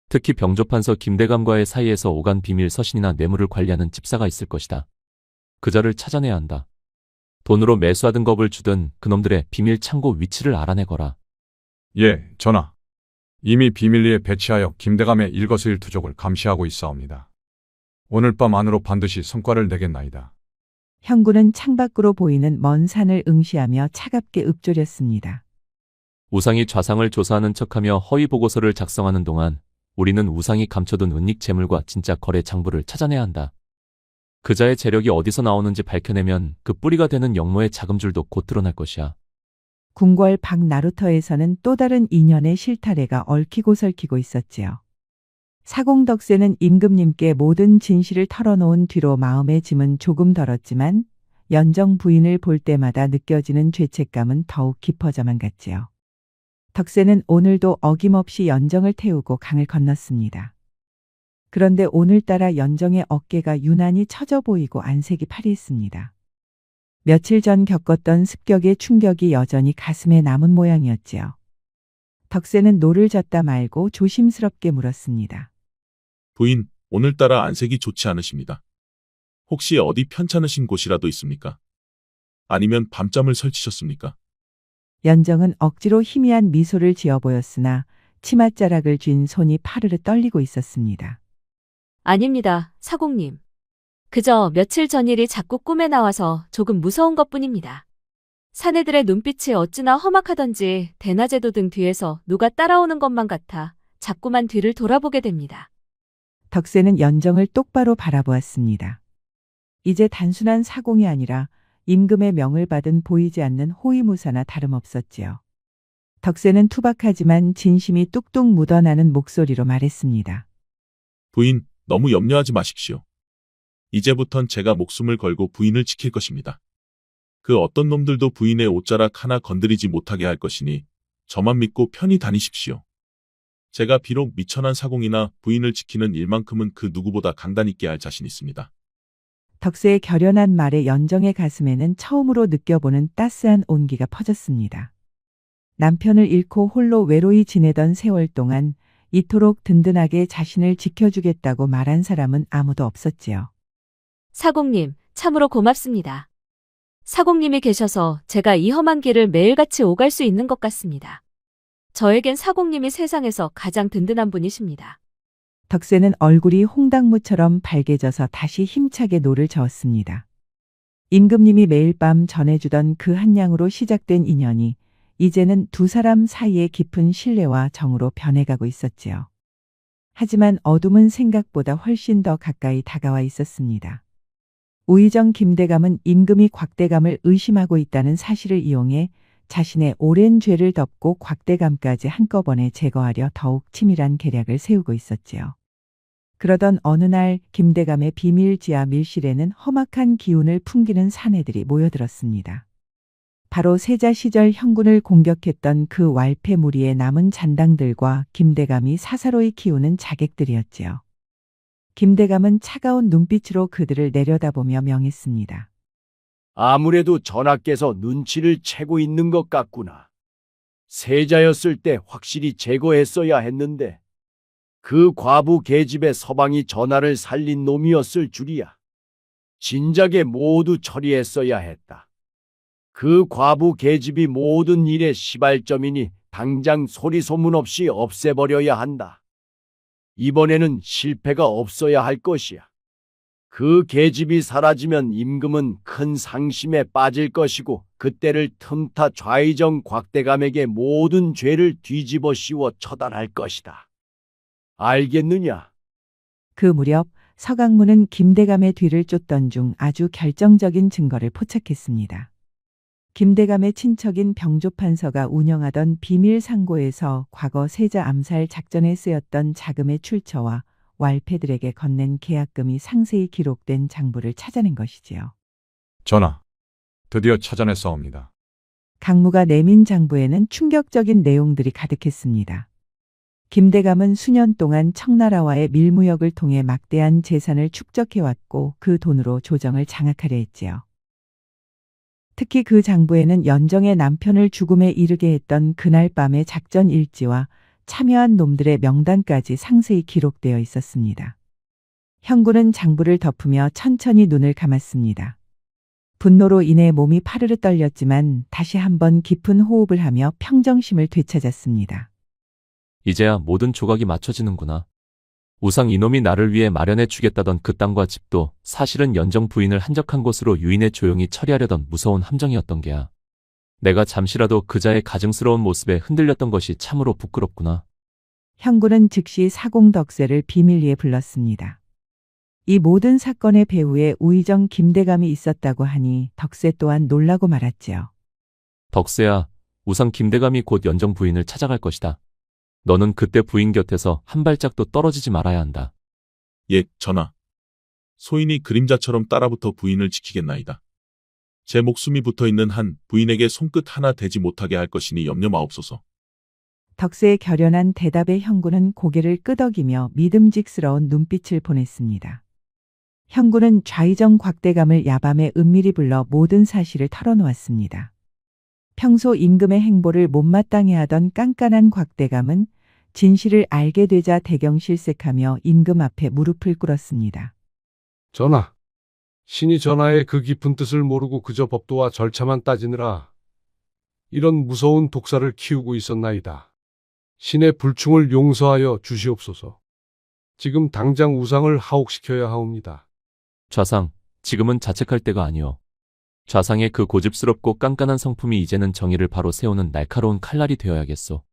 S3: 특히 병조판서 김대감과의 사이에서 오간 비밀 서신이나 뇌물을 관리하는 집사가 있을 것이다. 그 자를 찾아내야 한다. 돈으로 매수하든 겁을 주든 그놈들의 비밀 창고 위치를 알아내거라.
S4: 예, 전하. 이미 비밀리에 배치하여 김대감의 일거수일투족을 감시하고 있사옵니다. 오늘 밤 안으로 반드시 성과를 내겠나이다.
S1: 형구는 창밖으로 보이는 먼 산을 응시하며 차갑게 읊조렸습니다.
S3: 우상이 좌상을 조사하는 척하며 허위 보고서를 작성하는 동안 우리는 우상이 감춰둔 은닉 재물과 진짜 거래 장부를 찾아내야 한다. 그자의 재력이 어디서 나오는지 밝혀내면 그 뿌리가 되는 영모의 자금줄도 곧 드러날 것이야.
S1: 궁궐 밖 나루터에서는 또 다른 인연의 실타래가 얽히고 설키고 있었지요. 사공덕세는 임금님께 모든 진실을 털어놓은 뒤로 마음의 짐은 조금 덜었지만 연정 부인을 볼 때마다 느껴지는 죄책감은 더욱 깊어져만 갔지요. 덕세는 오늘도 어김없이 연정을 태우고 강을 건넜습니다. 그런데 오늘따라 연정의 어깨가 유난히 처져 보이고 안색이 파리했습니다. 며칠 전 겪었던 습격의 충격이 여전히 가슴에 남은 모양이었지요. 덕세는 노를 젓다 말고 조심스럽게 물었습니다.
S5: 부인, 오늘따라 안색이 좋지 않으십니다. 혹시 어디 편찮으신 곳이라도 있습니까? 아니면 밤잠을 설치셨습니까?
S1: 연정은 억지로 희미한 미소를 지어 보였으나 치맛자락을 쥔 손이 파르르 떨리고 있었습니다.
S2: 아닙니다, 사공님. 그저 며칠 전 일이 자꾸 꿈에 나와서 조금 무서운 것뿐입니다. 사내들의 눈빛이 어찌나 험악하던지 대낮에도 등 뒤에서 누가 따라오는 것만 같아 자꾸만 뒤를 돌아보게 됩니다.
S1: 덕세는 연정을 똑바로 바라보았습니다. 이제 단순한 사공이 아니라 임금의 명을 받은 보이지 않는 호위무사나 다름없었지요. 덕세는 투박하지만 진심이 뚝뚝 묻어나는 목소리로 말했습니다.
S5: 부인, 너무 염려하지 마십시오. 이제부턴 제가 목숨을 걸고 부인을 지킬 것입니다. 그 어떤 놈들도 부인의 옷자락 하나 건드리지 못하게 할 것이니 저만 믿고 편히 다니십시오. 제가 비록 미천한 사공이나 부인을 지키는 일만큼은 그 누구보다 강단 있게 할 자신 있습니다.
S1: 덕세의 결연한 말에 연정의 가슴에는 처음으로 느껴보는 따스한 온기가 퍼졌습니다. 남편을 잃고 홀로 외로이 지내던 세월 동안 이토록 든든하게 자신을 지켜주겠다고 말한 사람은 아무도 없었지요.
S2: 사공님, 참으로 고맙습니다. 사공님이 계셔서 제가 이 험한 길을 매일같이 오갈 수 있는 것 같습니다. 저에겐 사공님이 세상에서 가장 든든한 분이십니다.
S1: 덕세는 얼굴이 홍당무처럼 밝게져서 다시 힘차게 노를 저었습니다. 임금님이 매일 밤 전해주던 그 한 양으로 시작된 인연이 이제는 두 사람 사이의 깊은 신뢰와 정으로 변해가고 있었지요. 하지만 어둠은 생각보다 훨씬 더 가까이 다가와 있었습니다. 우의정 김대감은 임금이 곽대감을 의심하고 있다는 사실을 이용해 자신의 오랜 죄를 덮고 곽대감까지 한꺼번에 제거하려 더욱 치밀한 계략을 세우고 있었지요. 그러던 어느 날 김대감의 비밀 지하 밀실에는 험악한 기운을 풍기는 사내들이 모여들었습니다. 바로 세자 시절 형군을 공격했던 그 왈패 무리의 남은 잔당들과 김대감이 사사로이 키우는 자객들이었지요. 김대감은 차가운 눈빛으로 그들을 내려다보며 명했습니다.
S8: 아무래도 전하께서 눈치를 채고 있는 것 같구나. 세자였을 때 확실히 제거했어야 했는데 그 과부 계집의 서방이 전하를 살린 놈이었을 줄이야. 진작에 모두 처리했어야 했다. 그 과부 계집이 모든 일의 시발점이니 당장 소리 소문 없이 없애버려야 한다. 이번에는 실패가 없어야 할 것이야. 그 계집이 사라지면 임금은 큰 상심에 빠질 것이고 그때를 틈타 좌의정 곽대감에게 모든 죄를 뒤집어 씌워 처단할 것이다. 알겠느냐?
S1: 그 무렵 서강문은 김대감의 뒤를 쫓던 중 아주 결정적인 증거를 포착했습니다. 김대감의 친척인 병조판서가 운영하던 비밀 상고에서 과거 세자 암살 작전에 쓰였던 자금의 출처와 왈패들에게 건넨 계약금이 상세히 기록된 장부를 찾아낸 것이지요.
S4: 전하, 드디어 찾아냈사옵니다.
S1: 강무가 내민 장부에는 충격적인 내용들이 가득했습니다. 김대감은 수년 동안 청나라와의 밀무역을 통해 막대한 재산을 축적해왔고 그 돈으로 조정을 장악하려 했지요. 특히 그 장부에는 연정의 남편을 죽음에 이르게 했던 그날 밤의 작전 일지와 참여한 놈들의 명단까지 상세히 기록되어 있었습니다. 형군은 장부를 덮으며 천천히 눈을 감았습니다. 분노로 인해 몸이 파르르 떨렸지만 다시 한번 깊은 호흡을 하며 평정심을 되찾았습니다.
S3: 이제야 모든 조각이 맞춰지는구나. 우상 이놈이 나를 위해 마련해 주겠다던 그 땅과 집도 사실은 연정 부인을 한적한 곳으로 유인해 조용히 처리하려던 무서운 함정이었던 게야. 내가 잠시라도 그자의 가증스러운 모습에 흔들렸던 것이 참으로 부끄럽구나.
S1: 형군은 즉시 사공덕세를 비밀리에 불렀습니다. 이 모든 사건의 배후에 우의정 김대감이 있었다고 하니 덕세 또한 놀라고 말았지요.
S3: 덕세야, 우상 김대감이 곧 연정 부인을 찾아갈 것이다. 너는 그때 부인 곁에서 한 발짝도 떨어지지 말아야 한다.
S5: 예, 전하. 소인이 그림자처럼 따라붙어 부인을 지키겠나이다. 제 목숨이 붙어있는 한 부인에게 손끝 하나 대지 못하게 할 것이니 염려 마옵소서.
S1: 덕세의 결연한 대답에 형군은 고개를 끄덕이며 믿음직스러운 눈빛을 보냈습니다. 형군은 좌의정 곽대감을 야밤에 은밀히 불러 모든 사실을 털어놓았습니다. 평소 임금의 행보를 못마땅해 하던 깐깐한 곽대감은 진실을 알게 되자 대경실색하며 임금 앞에 무릎을 꿇었습니다.
S9: 전하, 신이 전하의 그 깊은 뜻을 모르고 그저 법도와 절차만 따지느라 이런 무서운 독사를 키우고 있었나이다. 신의 불충을 용서하여 주시옵소서. 지금 당장 우상을 하옥시켜야 하옵니다.
S3: 좌상, 지금은 자책할 때가 아니오. 좌상의 그 고집스럽고 깐깐한 성품이 이제는 정의를 바로 세우는 날카로운 칼날이 되어야겠소.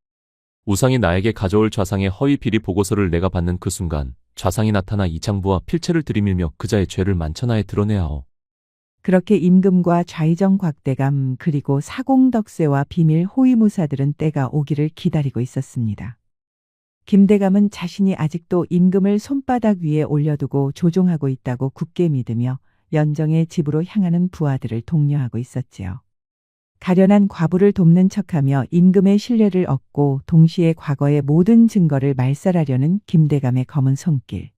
S3: 우상이 나에게 가져올 좌상의 허위 비리 보고서를 내가 받는 그 순간 좌상이 나타나 이 장부와 필체를 들이밀며 그자의 죄를 만천하에 드러내야 하오.
S1: 그렇게 임금과 좌의정 곽대감 그리고 사공덕세와 비밀 호위무사들은 때가 오기를 기다리고 있었습니다. 김대감은 자신이 아직도 임금을 손바닥 위에 올려두고 조종하고 있다고 굳게 믿으며 연정의 집으로 향하는 부하들을 독려하고 있었지요. 가련한 과부를 돕는 척하며 임금의 신뢰를 얻고 동시에 과거의 모든 증거를 말살하려는 김대감의 검은 손길.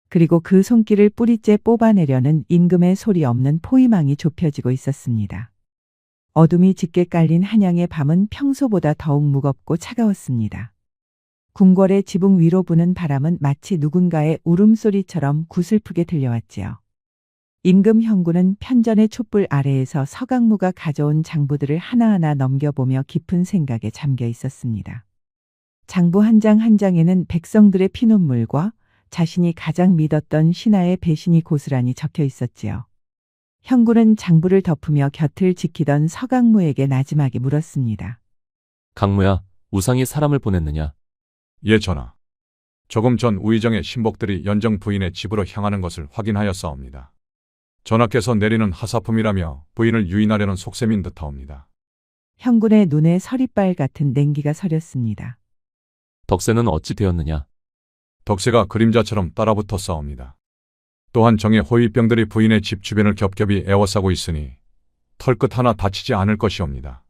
S1: 그리고 그 손길을 뿌리째 뽑아내려는 임금의 소리 없는 포위망이 좁혀지고 있었습니다. 어둠이 짙게 깔린 한양의 밤은 평소보다 더욱 무겁고 차가웠습니다. 궁궐의 지붕 위로 부는 바람은 마치 누군가의 울음소리처럼 구슬프게 들려왔지요. 임금 형군은 편전의 촛불 아래에서 서강무가 가져온 장부들을 하나하나 넘겨보며 깊은 생각에 잠겨 있었습니다. 장부 한 장 한 장에는 백성들의 피눈물과 자신이 가장 믿었던 신하의 배신이 고스란히 적혀 있었지요. 형군은 장부를 덮으며 곁을 지키던 서강무에게 나지막이 물었습니다.
S3: 강무야, 우상이 사람을 보냈느냐?
S4: 예, 전하. 조금 전 우의정의 신복들이 연정 부인의 집으로 향하는 것을 확인하였사옵니다. 전하께서 내리는 하사품이라며 부인을 유인하려는 속셈인 듯하옵니다.
S1: 형군의 눈에 서리빨 같은 냉기가 서렸습니다.
S3: 덕세는 어찌 되었느냐?
S4: 덕세가 그림자처럼 따라붙었사옵니다. 또한 정의 호위병들이 부인의 집 주변을 겹겹이 에워싸고 있으니 털끝 하나 다치지 않을 것이옵니다.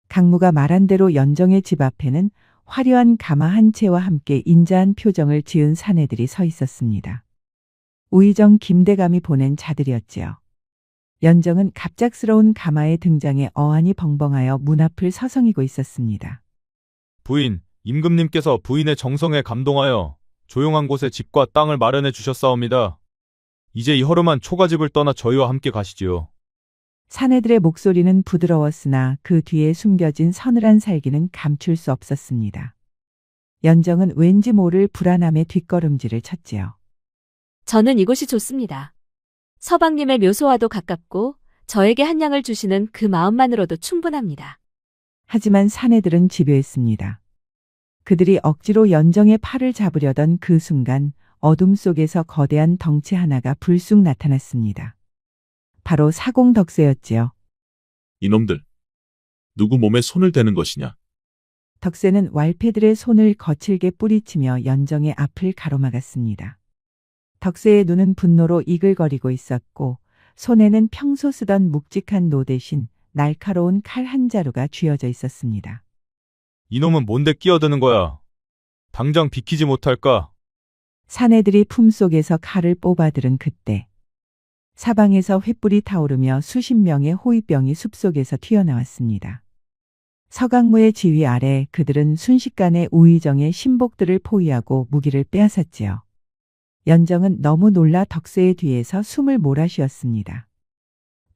S1: 강무가 말한 대로 연정의 집 앞에는 화려한 가마 한 채와 함께 인자한 표정을 지은 사내들이 서 있었습니다. 우의정 김대감이 보낸 자들이었지요. 연정은 갑작스러운 가마의 등장에 어안이 벙벙하여 문 앞을 서성이고 있었습니다.
S10: 부인, 임금님께서 부인의 정성에 감동하여 조용한 곳에 집과 땅을 마련해 주셨사옵니다. 이제 이 허름한 초가집을 떠나 저희와 함께 가시지요.
S1: 사내들의 목소리는 부드러웠으나 그 뒤에 숨겨진 서늘한 살기는 감출 수 없었습니다. 연정은 왠지 모를 불안함의 뒷걸음질을 쳤지요.
S2: 저는 이곳이 좋습니다. 서방님의 묘소와도 가깝고 저에게 한양을 주시는 그 마음만으로도 충분합니다.
S1: 하지만 사내들은 집요했습니다. 그들이 억지로 연정의 팔을 잡으려던 그 순간 어둠 속에서 거대한 덩치 하나가 불쑥 나타났습니다. 바로 사공덕세였지요.
S5: 이놈들. 누구 몸에 손을 대는 것이냐?
S1: 덕세는 왈패들의 손을 거칠게 뿌리치며 연정의 앞을 가로막았습니다. 덕세의 눈은 분노로 이글거리고 있었고 손에는 평소 쓰던 묵직한 노 대신 날카로운 칼 한 자루가 쥐어져 있었습니다.
S10: 이놈은 뭔데 끼어드는 거야? 당장 비키지 못할까?
S1: 사내들이 품속에서 칼을 뽑아들은 그때 사방에서 횃불이 타오르며 수십 명의 호위병이 숲속에서 튀어나왔습니다. 서강무의 지휘 아래 그들은 순식간에 우의정의 신복들을 포위하고 무기를 빼앗았지요. 연정은 너무 놀라 덕세의 뒤에서 숨을 몰아쉬었습니다.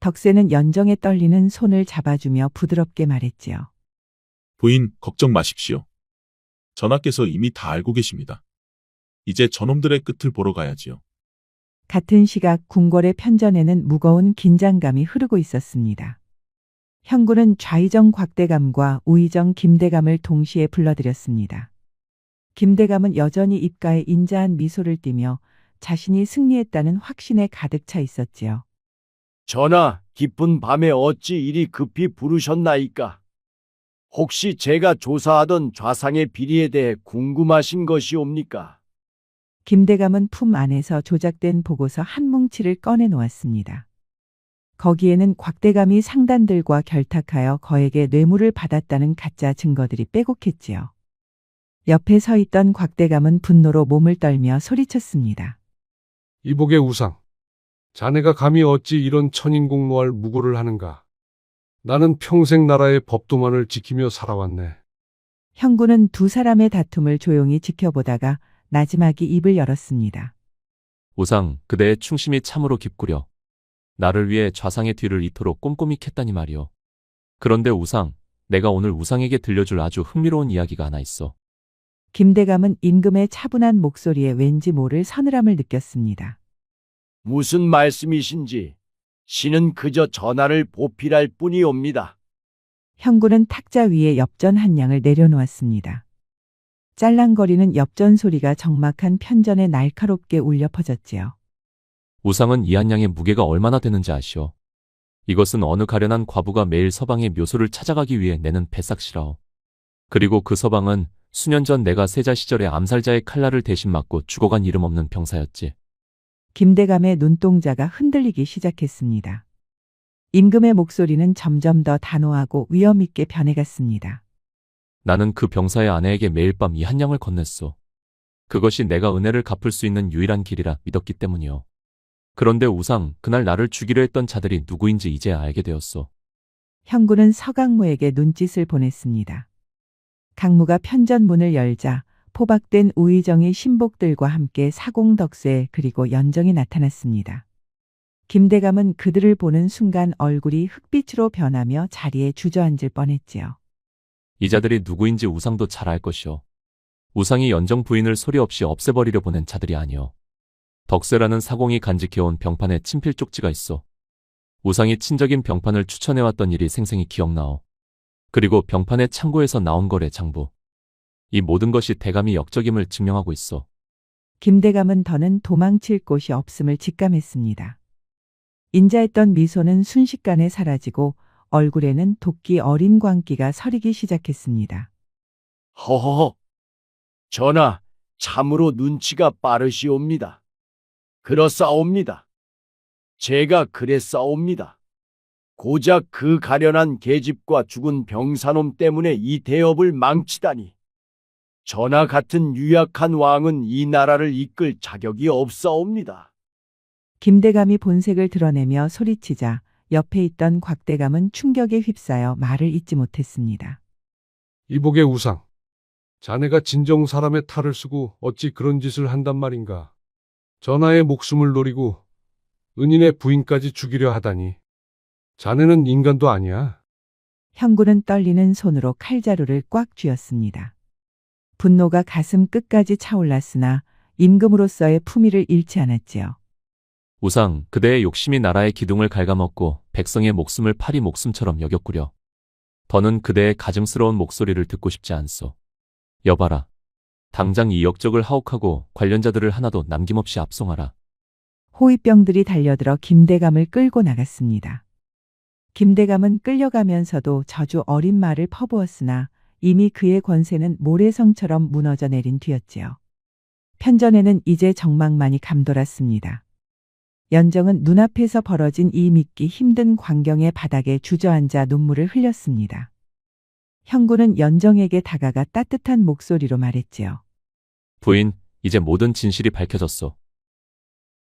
S1: 덕세는 연정의 떨리는 손을 잡아주며 부드럽게 말했지요.
S5: 부인, 걱정 마십시오. 전하께서 이미 다 알고 계십니다. 이제 저놈들의 끝을 보러 가야지요.
S1: 같은 시각 궁궐의 편전에는 무거운 긴장감이 흐르고 있었습니다. 형군은 좌의정 곽대감과 우의정 김대감을 동시에 불러들였습니다. 김대감은 여전히 입가에 인자한 미소를 띠며 자신이 승리했다는 확신에 가득 차 있었지요.
S8: 전하, 깊은 밤에 어찌 이리 급히 부르셨나이까? 혹시 제가 조사하던 좌상의 비리에 대해 궁금하신 것이옵니까?
S1: 김대감은 품 안에서 조작된 보고서 한 뭉치를 꺼내 놓았습니다. 거기에는 곽대감이 상단들과 결탁하여 거액의 뇌물을 받았다는 가짜 증거들이 빼곡했지요. 옆에 서 있던 곽대감은 분노로 몸을 떨며 소리쳤습니다.
S9: 이복의 우상. 자네가 감히 어찌 이런 천인공노할 무고를 하는가. 나는 평생 나라의 법도만을 지키며 살아왔네.
S1: 형군은 두 사람의 다툼을 조용히 지켜보다가 나지막이 입을 열었습니다.
S3: 우상, 그대의 충심이 참으로 깊구려. 나를 위해 좌상의 뒤를 이토록 꼼꼼히 캤다니 말이오. 그런데 우상, 내가 오늘 우상에게 들려줄 아주 흥미로운 이야기가 하나 있어.
S1: 김대감은 임금의 차분한 목소리에 왠지 모를 서늘함을 느꼈습니다.
S8: 무슨 말씀이신지 신은 그저 전하를 보필할 뿐이옵니다.
S1: 형군은 탁자 위에 엽전 한 양을 내려놓았습니다. 짤랑거리는 엽전 소리가 적막한 편전에 날카롭게 울려 퍼졌지요.
S3: 우상은 이 한 양의 무게가 얼마나 되는지 아시오. 이것은 어느 가련한 과부가 매일 서방의 묘소를 찾아가기 위해 내는 배삭시라오. 그리고 그 서방은 수년 전 내가 세자 시절에 암살자의 칼날을 대신 맞고 죽어간 이름 없는 병사였지.
S1: 김대감의 눈동자가 흔들리기 시작했습니다. 임금의 목소리는 점점 더 단호하고 위험 있게 변해갔습니다.
S3: 나는 그 병사의 아내에게 매일 밤 이 한 양을 건넸소. 그것이 내가 은혜를 갚을 수 있는 유일한 길이라 믿었기 때문이오. 그런데 우상, 그날 나를 죽이려 했던 자들이 누구인지 이제야 알게 되었소.
S1: 형군은 서강무에게 눈짓을 보냈습니다. 강무가 편전 문을 열자 포박된 우의정의 신복들과 함께 사공덕쇠 그리고 연정이 나타났습니다. 김대감은 그들을 보는 순간 얼굴이 흑빛으로 변하며 자리에 주저앉을 뻔했지요.
S3: 이 자들이 누구인지 우상도 잘 알 것이오. 우상이 연정 부인을 소리 없이 없애버리려 보낸 자들이 아니오. 덕쇠라는 사공이 간직해온 병판에 친필 쪽지가 있어. 우상이 친적인 병판을 추천해왔던 일이 생생히 기억나오. 그리고 병판의 창고에서 나온 거래 장부. 이 모든 것이 대감이 역적임을 증명하고 있어.
S1: 김대감은 더는 도망칠 곳이 없음을 직감했습니다. 인자했던 미소는 순식간에 사라지고 얼굴에는 도끼 어린 광기가 서리기 시작했습니다.
S8: 허허허. 전하, 참으로 눈치가 빠르시옵니다. 그렇사옵니다. 제가 그랬사옵니다. 고작 그 가련한 계집과 죽은 병사놈 때문에 이 대업을 망치다니. 전하 같은 유약한 왕은 이 나라를 이끌 자격이 없사옵니다.
S1: 김대감이 본색을 드러내며 소리치자 옆에 있던 곽대감은 충격에 휩싸여 말을 잇지 못했습니다.
S9: 이복의 우상. 자네가 진정 사람의 탈을 쓰고 어찌 그런 짓을 한단 말인가. 전하의 목숨을 노리고 은인의 부인까지 죽이려 하다니. 자네는 인간도 아니야.
S1: 형군은 떨리는 손으로 칼자루를 꽉 쥐었습니다. 분노가 가슴 끝까지 차올랐으나 임금으로서의 품위를 잃지 않았지요.
S3: 우상, 그대의 욕심이 나라의 기둥을 갉아먹고 백성의 목숨을 파리 목숨처럼 여겼구려. 더는 그대의 가증스러운 목소리를 듣고 싶지 않소. 여봐라. 당장 이 역적을 하옥하고 관련자들을 하나도 남김없이 압송하라.
S1: 호위병들이 달려들어 김대감을 끌고 나갔습니다. 김대감은 끌려가면서도 저주 어린 말을 퍼부었으나 이미 그의 권세는 모래성처럼 무너져 내린 뒤였지요. 편전에는 이제 정막만이 감돌았습니다. 연정은 눈앞에서 벌어진 이 믿기 힘든 광경의 바닥에 주저앉아 눈물을 흘렸습니다. 형군은 연정에게 다가가 따뜻한 목소리로 말했지요.
S3: 부인, 이제 모든 진실이 밝혀졌소.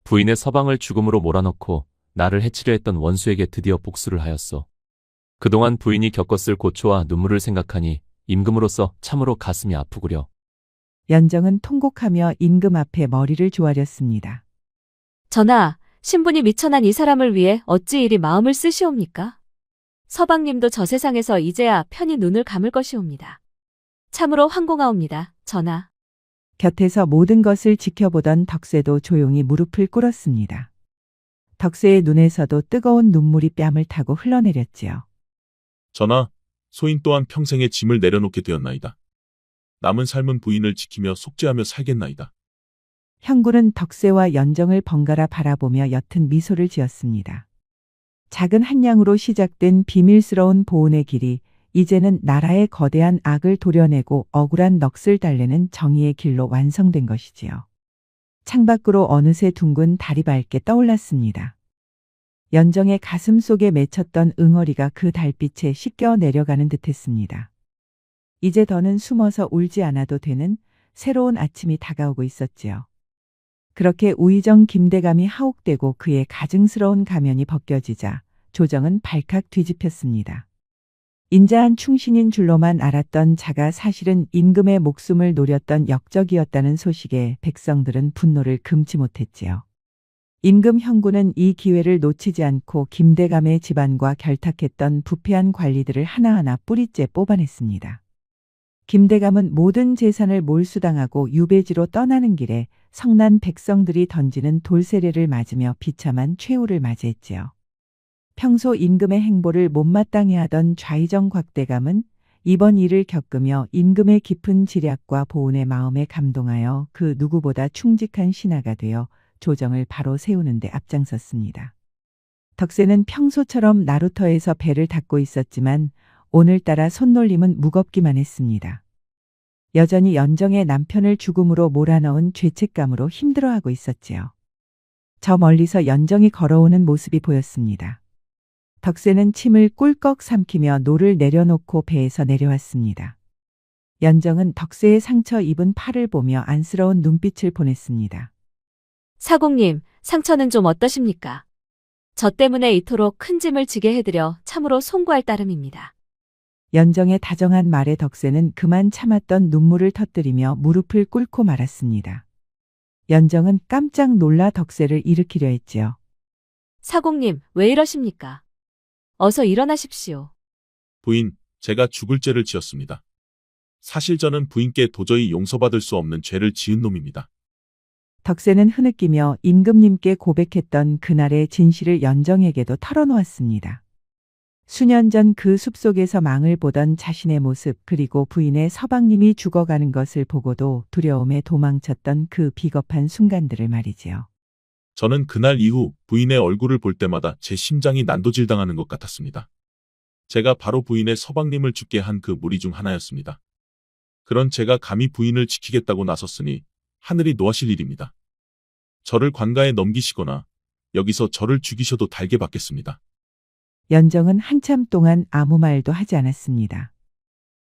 S3: 부인의 서방을 죽음으로 몰아넣고 나를 해치려 했던 원수에게 드디어 복수를 하였소. 그동안 부인이 겪었을 고초와 눈물을 생각하니 임금으로서 참으로 가슴이 아프구려.
S1: 연정은 통곡하며 임금 앞에 머리를 조아렸습니다.
S2: 전하, 신분이 미천한 이 사람을 위해 어찌 이리 마음을 쓰시옵니까? 서방님도 저 세상에서 이제야 편히 눈을 감을 것이옵니다. 참으로 황공하옵니다, 전하.
S1: 곁에서 모든 것을 지켜보던 덕쇠도 조용히 무릎을 꿇었습니다. 덕쇠의 눈에서도 뜨거운 눈물이 뺨을 타고 흘러내렸지요.
S5: 전하, 소인 또한 평생의 짐을 내려놓게 되었나이다. 남은 삶은 부인을 지키며 속죄하며 살겠나이다.
S1: 형군은 덕쇠와 연정을 번갈아 바라보며 옅은 미소를 지었습니다. 작은 한 양으로 시작된 비밀스러운 보온의 길이 이제는 나라의 거대한 악을 도려내고 억울한 넋을 달래는 정의의 길로 완성된 것이지요. 창밖으로 어느새 둥근 달이 밝게 떠올랐습니다. 연정의 가슴 속에 맺혔던 응어리가 그 달빛에 씻겨 내려가는 듯했습니다. 이제 더는 숨어서 울지 않아도 되는 새로운 아침이 다가오고 있었지요. 그렇게 우의정 김대감이 하옥되고 그의 가증스러운 가면이 벗겨지자 조정은 발칵 뒤집혔습니다. 인자한 충신인 줄로만 알았던 자가 사실은 임금의 목숨을 노렸던 역적이었다는 소식에 백성들은 분노를 금치 못했지요. 임금 형군은 이 기회를 놓치지 않고 김대감의 집안과 결탁했던 부패한 관리들을 하나하나 뿌리째 뽑아냈습니다. 김대감은 모든 재산을 몰수당하고 유배지로 떠나는 길에 성난 백성들이 던지는 돌세례를 맞으며 비참한 최후를 맞이했지요. 평소 임금의 행보를 못마땅해 하던 좌의정 곽대감은 이번 일을 겪으며 임금의 깊은 지략과 보온의 마음에 감동하여 그 누구보다 충직한 신하가 되어 조정을 바로 세우는 데 앞장섰습니다. 덕세는 평소처럼 나루터에서 배를 닦고 있었지만 오늘따라 손놀림은 무겁기만 했습니다. 여전히 연정의 남편을 죽음으로 몰아넣은 죄책감으로 힘들어하고 있었지요. 저 멀리서 연정이 걸어오는 모습이 보였습니다. 덕세는 침을 꿀꺽 삼키며 노를 내려놓고 배에서 내려왔습니다. 연정은 덕세의 상처 입은 팔을 보며 안쓰러운 눈빛을 보냈습니다.
S2: 사공님, 상처는 좀 어떠십니까? 저 때문에 이토록 큰 짐을 지게 해드려 참으로 송구할 따름입니다.
S1: 연정의 다정한 말에 덕세는 그만 참았던 눈물을 터뜨리며 무릎을 꿇고 말았습니다. 연정은 깜짝 놀라 덕세를 일으키려 했지요.
S2: 사공님, 왜 이러십니까? 어서 일어나십시오.
S5: 부인, 제가 죽을 죄를 지었습니다. 사실 저는 부인께 도저히 용서받을 수 없는 죄를 지은 놈입니다.
S1: 덕세는 흐느끼며 임금님께 고백했던 그날의 진실을 연정에게도 털어놓았습니다. 수년 전 그 숲속에서 망을 보던 자신의 모습 그리고 부인의 서방님이 죽어가는 것을 보고도 두려움에 도망쳤던 그 비겁한 순간들을 말이지요.
S5: 저는 그날 이후 부인의 얼굴을 볼 때마다 제 심장이 난도질당하는 것 같았습니다. 제가 바로 부인의 서방님을 죽게 한 그 무리 중 하나였습니다. 그런 제가 감히 부인을 지키겠다고 나섰으니 하늘이 노하실 일입니다. 저를 관가에 넘기시거나 여기서 저를 죽이셔도 달게 받겠습니다.
S1: 연정은 한참 동안 아무 말도 하지 않았습니다.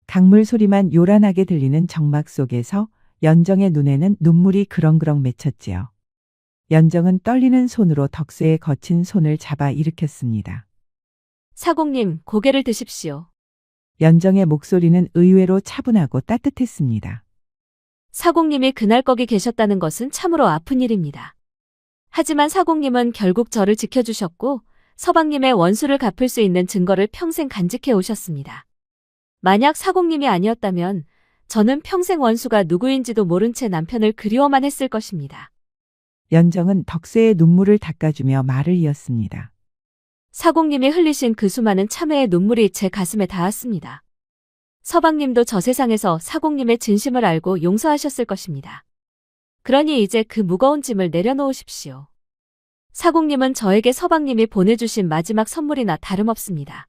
S1: 강물 소리만 요란하게 들리는 정막 속에서 연정의 눈에는 눈물이 그렁그렁 맺혔지요. 연정은 떨리는 손으로 덕세의 거친 손을 잡아 일으켰습니다.
S2: 사공님, 고개를 드십시오.
S1: 연정의 목소리는 의외로 차분하고 따뜻했습니다.
S2: 사공님이 그날 거기 계셨다는 것은 참으로 아픈 일입니다. 하지만 사공님은 결국 저를 지켜주셨고 서방님의 원수를 갚을 수 있는 증거를 평생 간직해 오셨습니다. 만약 사공님이 아니었다면 저는 평생 원수가 누구인지도 모른 채 남편을 그리워만 했을 것입니다.
S1: 연정은 덕세의 눈물을 닦아주며 말을 이었습니다.
S2: 사공님이 흘리신 그 수많은 참회의 눈물이 제 가슴에 닿았습니다. 서방님도 저 세상에서 사공님의 진심을 알고 용서하셨을 것입니다. 그러니 이제 그 무거운 짐을 내려놓으십시오. 사공님은 저에게 서방님이 보내주신 마지막 선물이나 다름없습니다.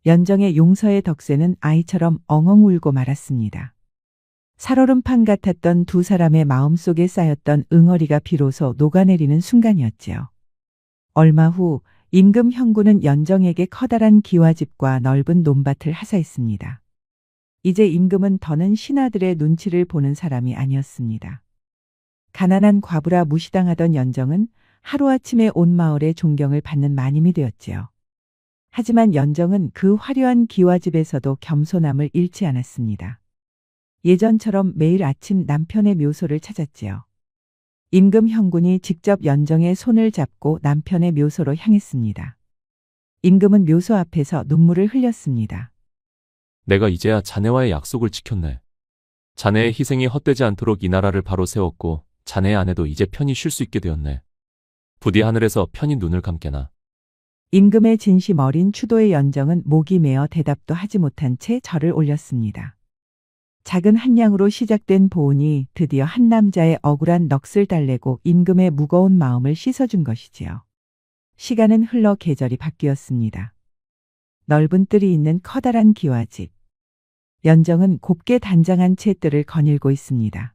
S1: 연정의 용서의 덕세는 아이처럼 엉엉 울고 말았습니다. 살얼음판 같았던 두 사람의 마음속에 쌓였던 응어리가 비로소 녹아내리는 순간이었지요. 얼마 후 임금 형군은 연정에게 커다란 기와집과 넓은 논밭을 하사했습니다. 이제 임금은 더는 신하들의 눈치를 보는 사람이 아니었습니다. 가난한 과부라 무시당하던 연정은 하루아침에 온 마을의 존경을 받는 마님이 되었지요. 하지만 연정은 그 화려한 기와집에서도 겸손함을 잃지 않았습니다. 예전처럼 매일 아침 남편의 묘소를 찾았지요. 임금 형군이 직접 연정의 손을 잡고 남편의 묘소로 향했습니다. 임금은 묘소 앞에서 눈물을 흘렸습니다.
S3: 내가 이제야 자네와의 약속을 지켰네. 자네의 희생이 헛되지 않도록 이 나라를 바로 세웠고 자네의 아내도 이제 편히 쉴 수 있게 되었네. 부디 하늘에서 편히 눈을 감게나.
S1: 임금의 진심 어린 추도의 연정은 목이 메어 대답도 하지 못한 채 절을 올렸습니다. 작은 한 양으로 시작된 보온이 드디어 한 남자의 억울한 넋을 달래고 임금의 무거운 마음을 씻어준 것이지요. 시간은 흘러 계절이 바뀌었습니다. 넓은 뜰이 있는 커다란 기와집. 연정은 곱게 단장한 채 뜰을 거닐고 있습니다.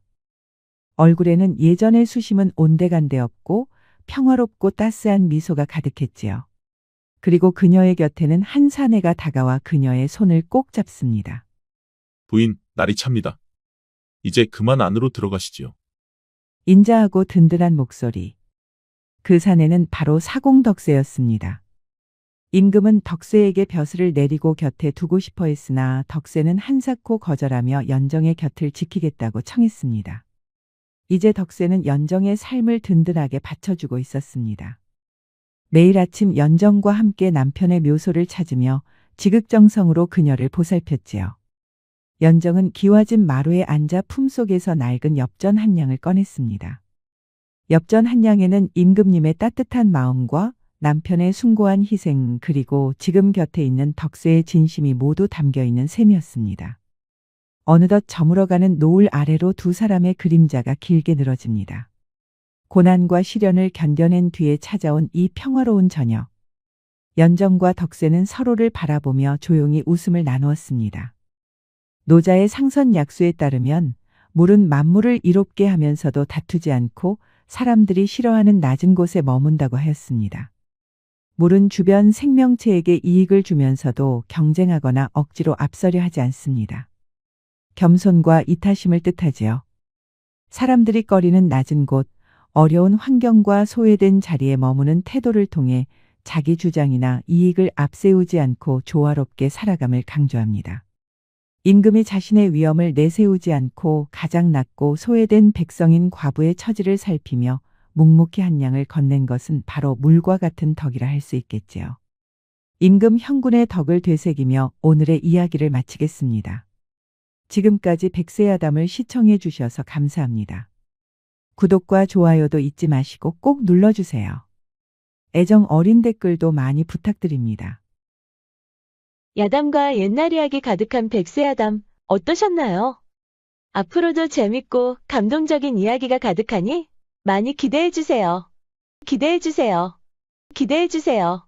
S1: 얼굴에는 예전의 수심은 온데간데 없고 평화롭고 따스한 미소가 가득했지요. 그리고 그녀의 곁에는 한 사내가 다가와 그녀의 손을 꼭 잡습니다.
S5: 부인, 날이 찹니다. 이제 그만 안으로 들어가시지요.
S1: 인자하고 든든한 목소리. 그 사내는 바로 사공덕세였습니다. 임금은 덕세에게 벼슬을 내리고 곁에 두고 싶어 했으나 덕세는 한사코 거절하며 연정의 곁을 지키겠다고 청했습니다. 이제 덕세는 연정의 삶을 든든하게 받쳐주고 있었습니다. 매일 아침 연정과 함께 남편의 묘소를 찾으며 지극정성으로 그녀를 보살폈지요. 연정은 기와집 마루에 앉아 품속에서 낡은 엽전 한 양을 꺼냈습니다. 엽전 한 양에는 임금님의 따뜻한 마음과 남편의 숭고한 희생 그리고 지금 곁에 있는 덕세의 진심이 모두 담겨 있는 셈이었습니다. 어느덧 저물어가는 노을 아래로 두 사람의 그림자가 길게 늘어집니다. 고난과 시련을 견뎌낸 뒤에 찾아온 이 평화로운 저녁. 연정과 덕세는 서로를 바라보며 조용히 웃음을 나누었습니다. 노자의 상선 약수에 따르면 물은 만물을 이롭게 하면서도 다투지 않고 사람들이 싫어하는 낮은 곳에 머문다고 하였습니다. 물은 주변 생명체에게 이익을 주면서도 경쟁하거나 억지로 앞서려 하지 않습니다. 겸손과 이타심을 뜻하지요. 사람들이 꺼리는 낮은 곳, 어려운 환경과 소외된 자리에 머무는 태도를 통해 자기 주장이나 이익을 앞세우지 않고 조화롭게 살아감을 강조합니다. 임금이 자신의 위엄을 내세우지 않고 가장 낮고 소외된 백성인 과부의 처지를 살피며 묵묵히 한량을 건넨 것은 바로 물과 같은 덕이라 할 수 있겠지요. 임금 형군의 덕을 되새기며 오늘의 이야기를 마치겠습니다. 지금까지 백세야담을 시청해 주셔서 감사합니다. 구독과 좋아요도 잊지 마시고 꼭 눌러주세요. 애정 어린 댓글도 많이 부탁드립니다.
S11: 야담과 옛날 이야기 가득한 백세야담 어떠셨나요? 앞으로도 재밌고 감동적인 이야기가 가득하니 많이 기대해주세요. 기대해주세요. 기대해주세요.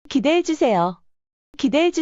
S11: 기대해주세요. 기대해주세요.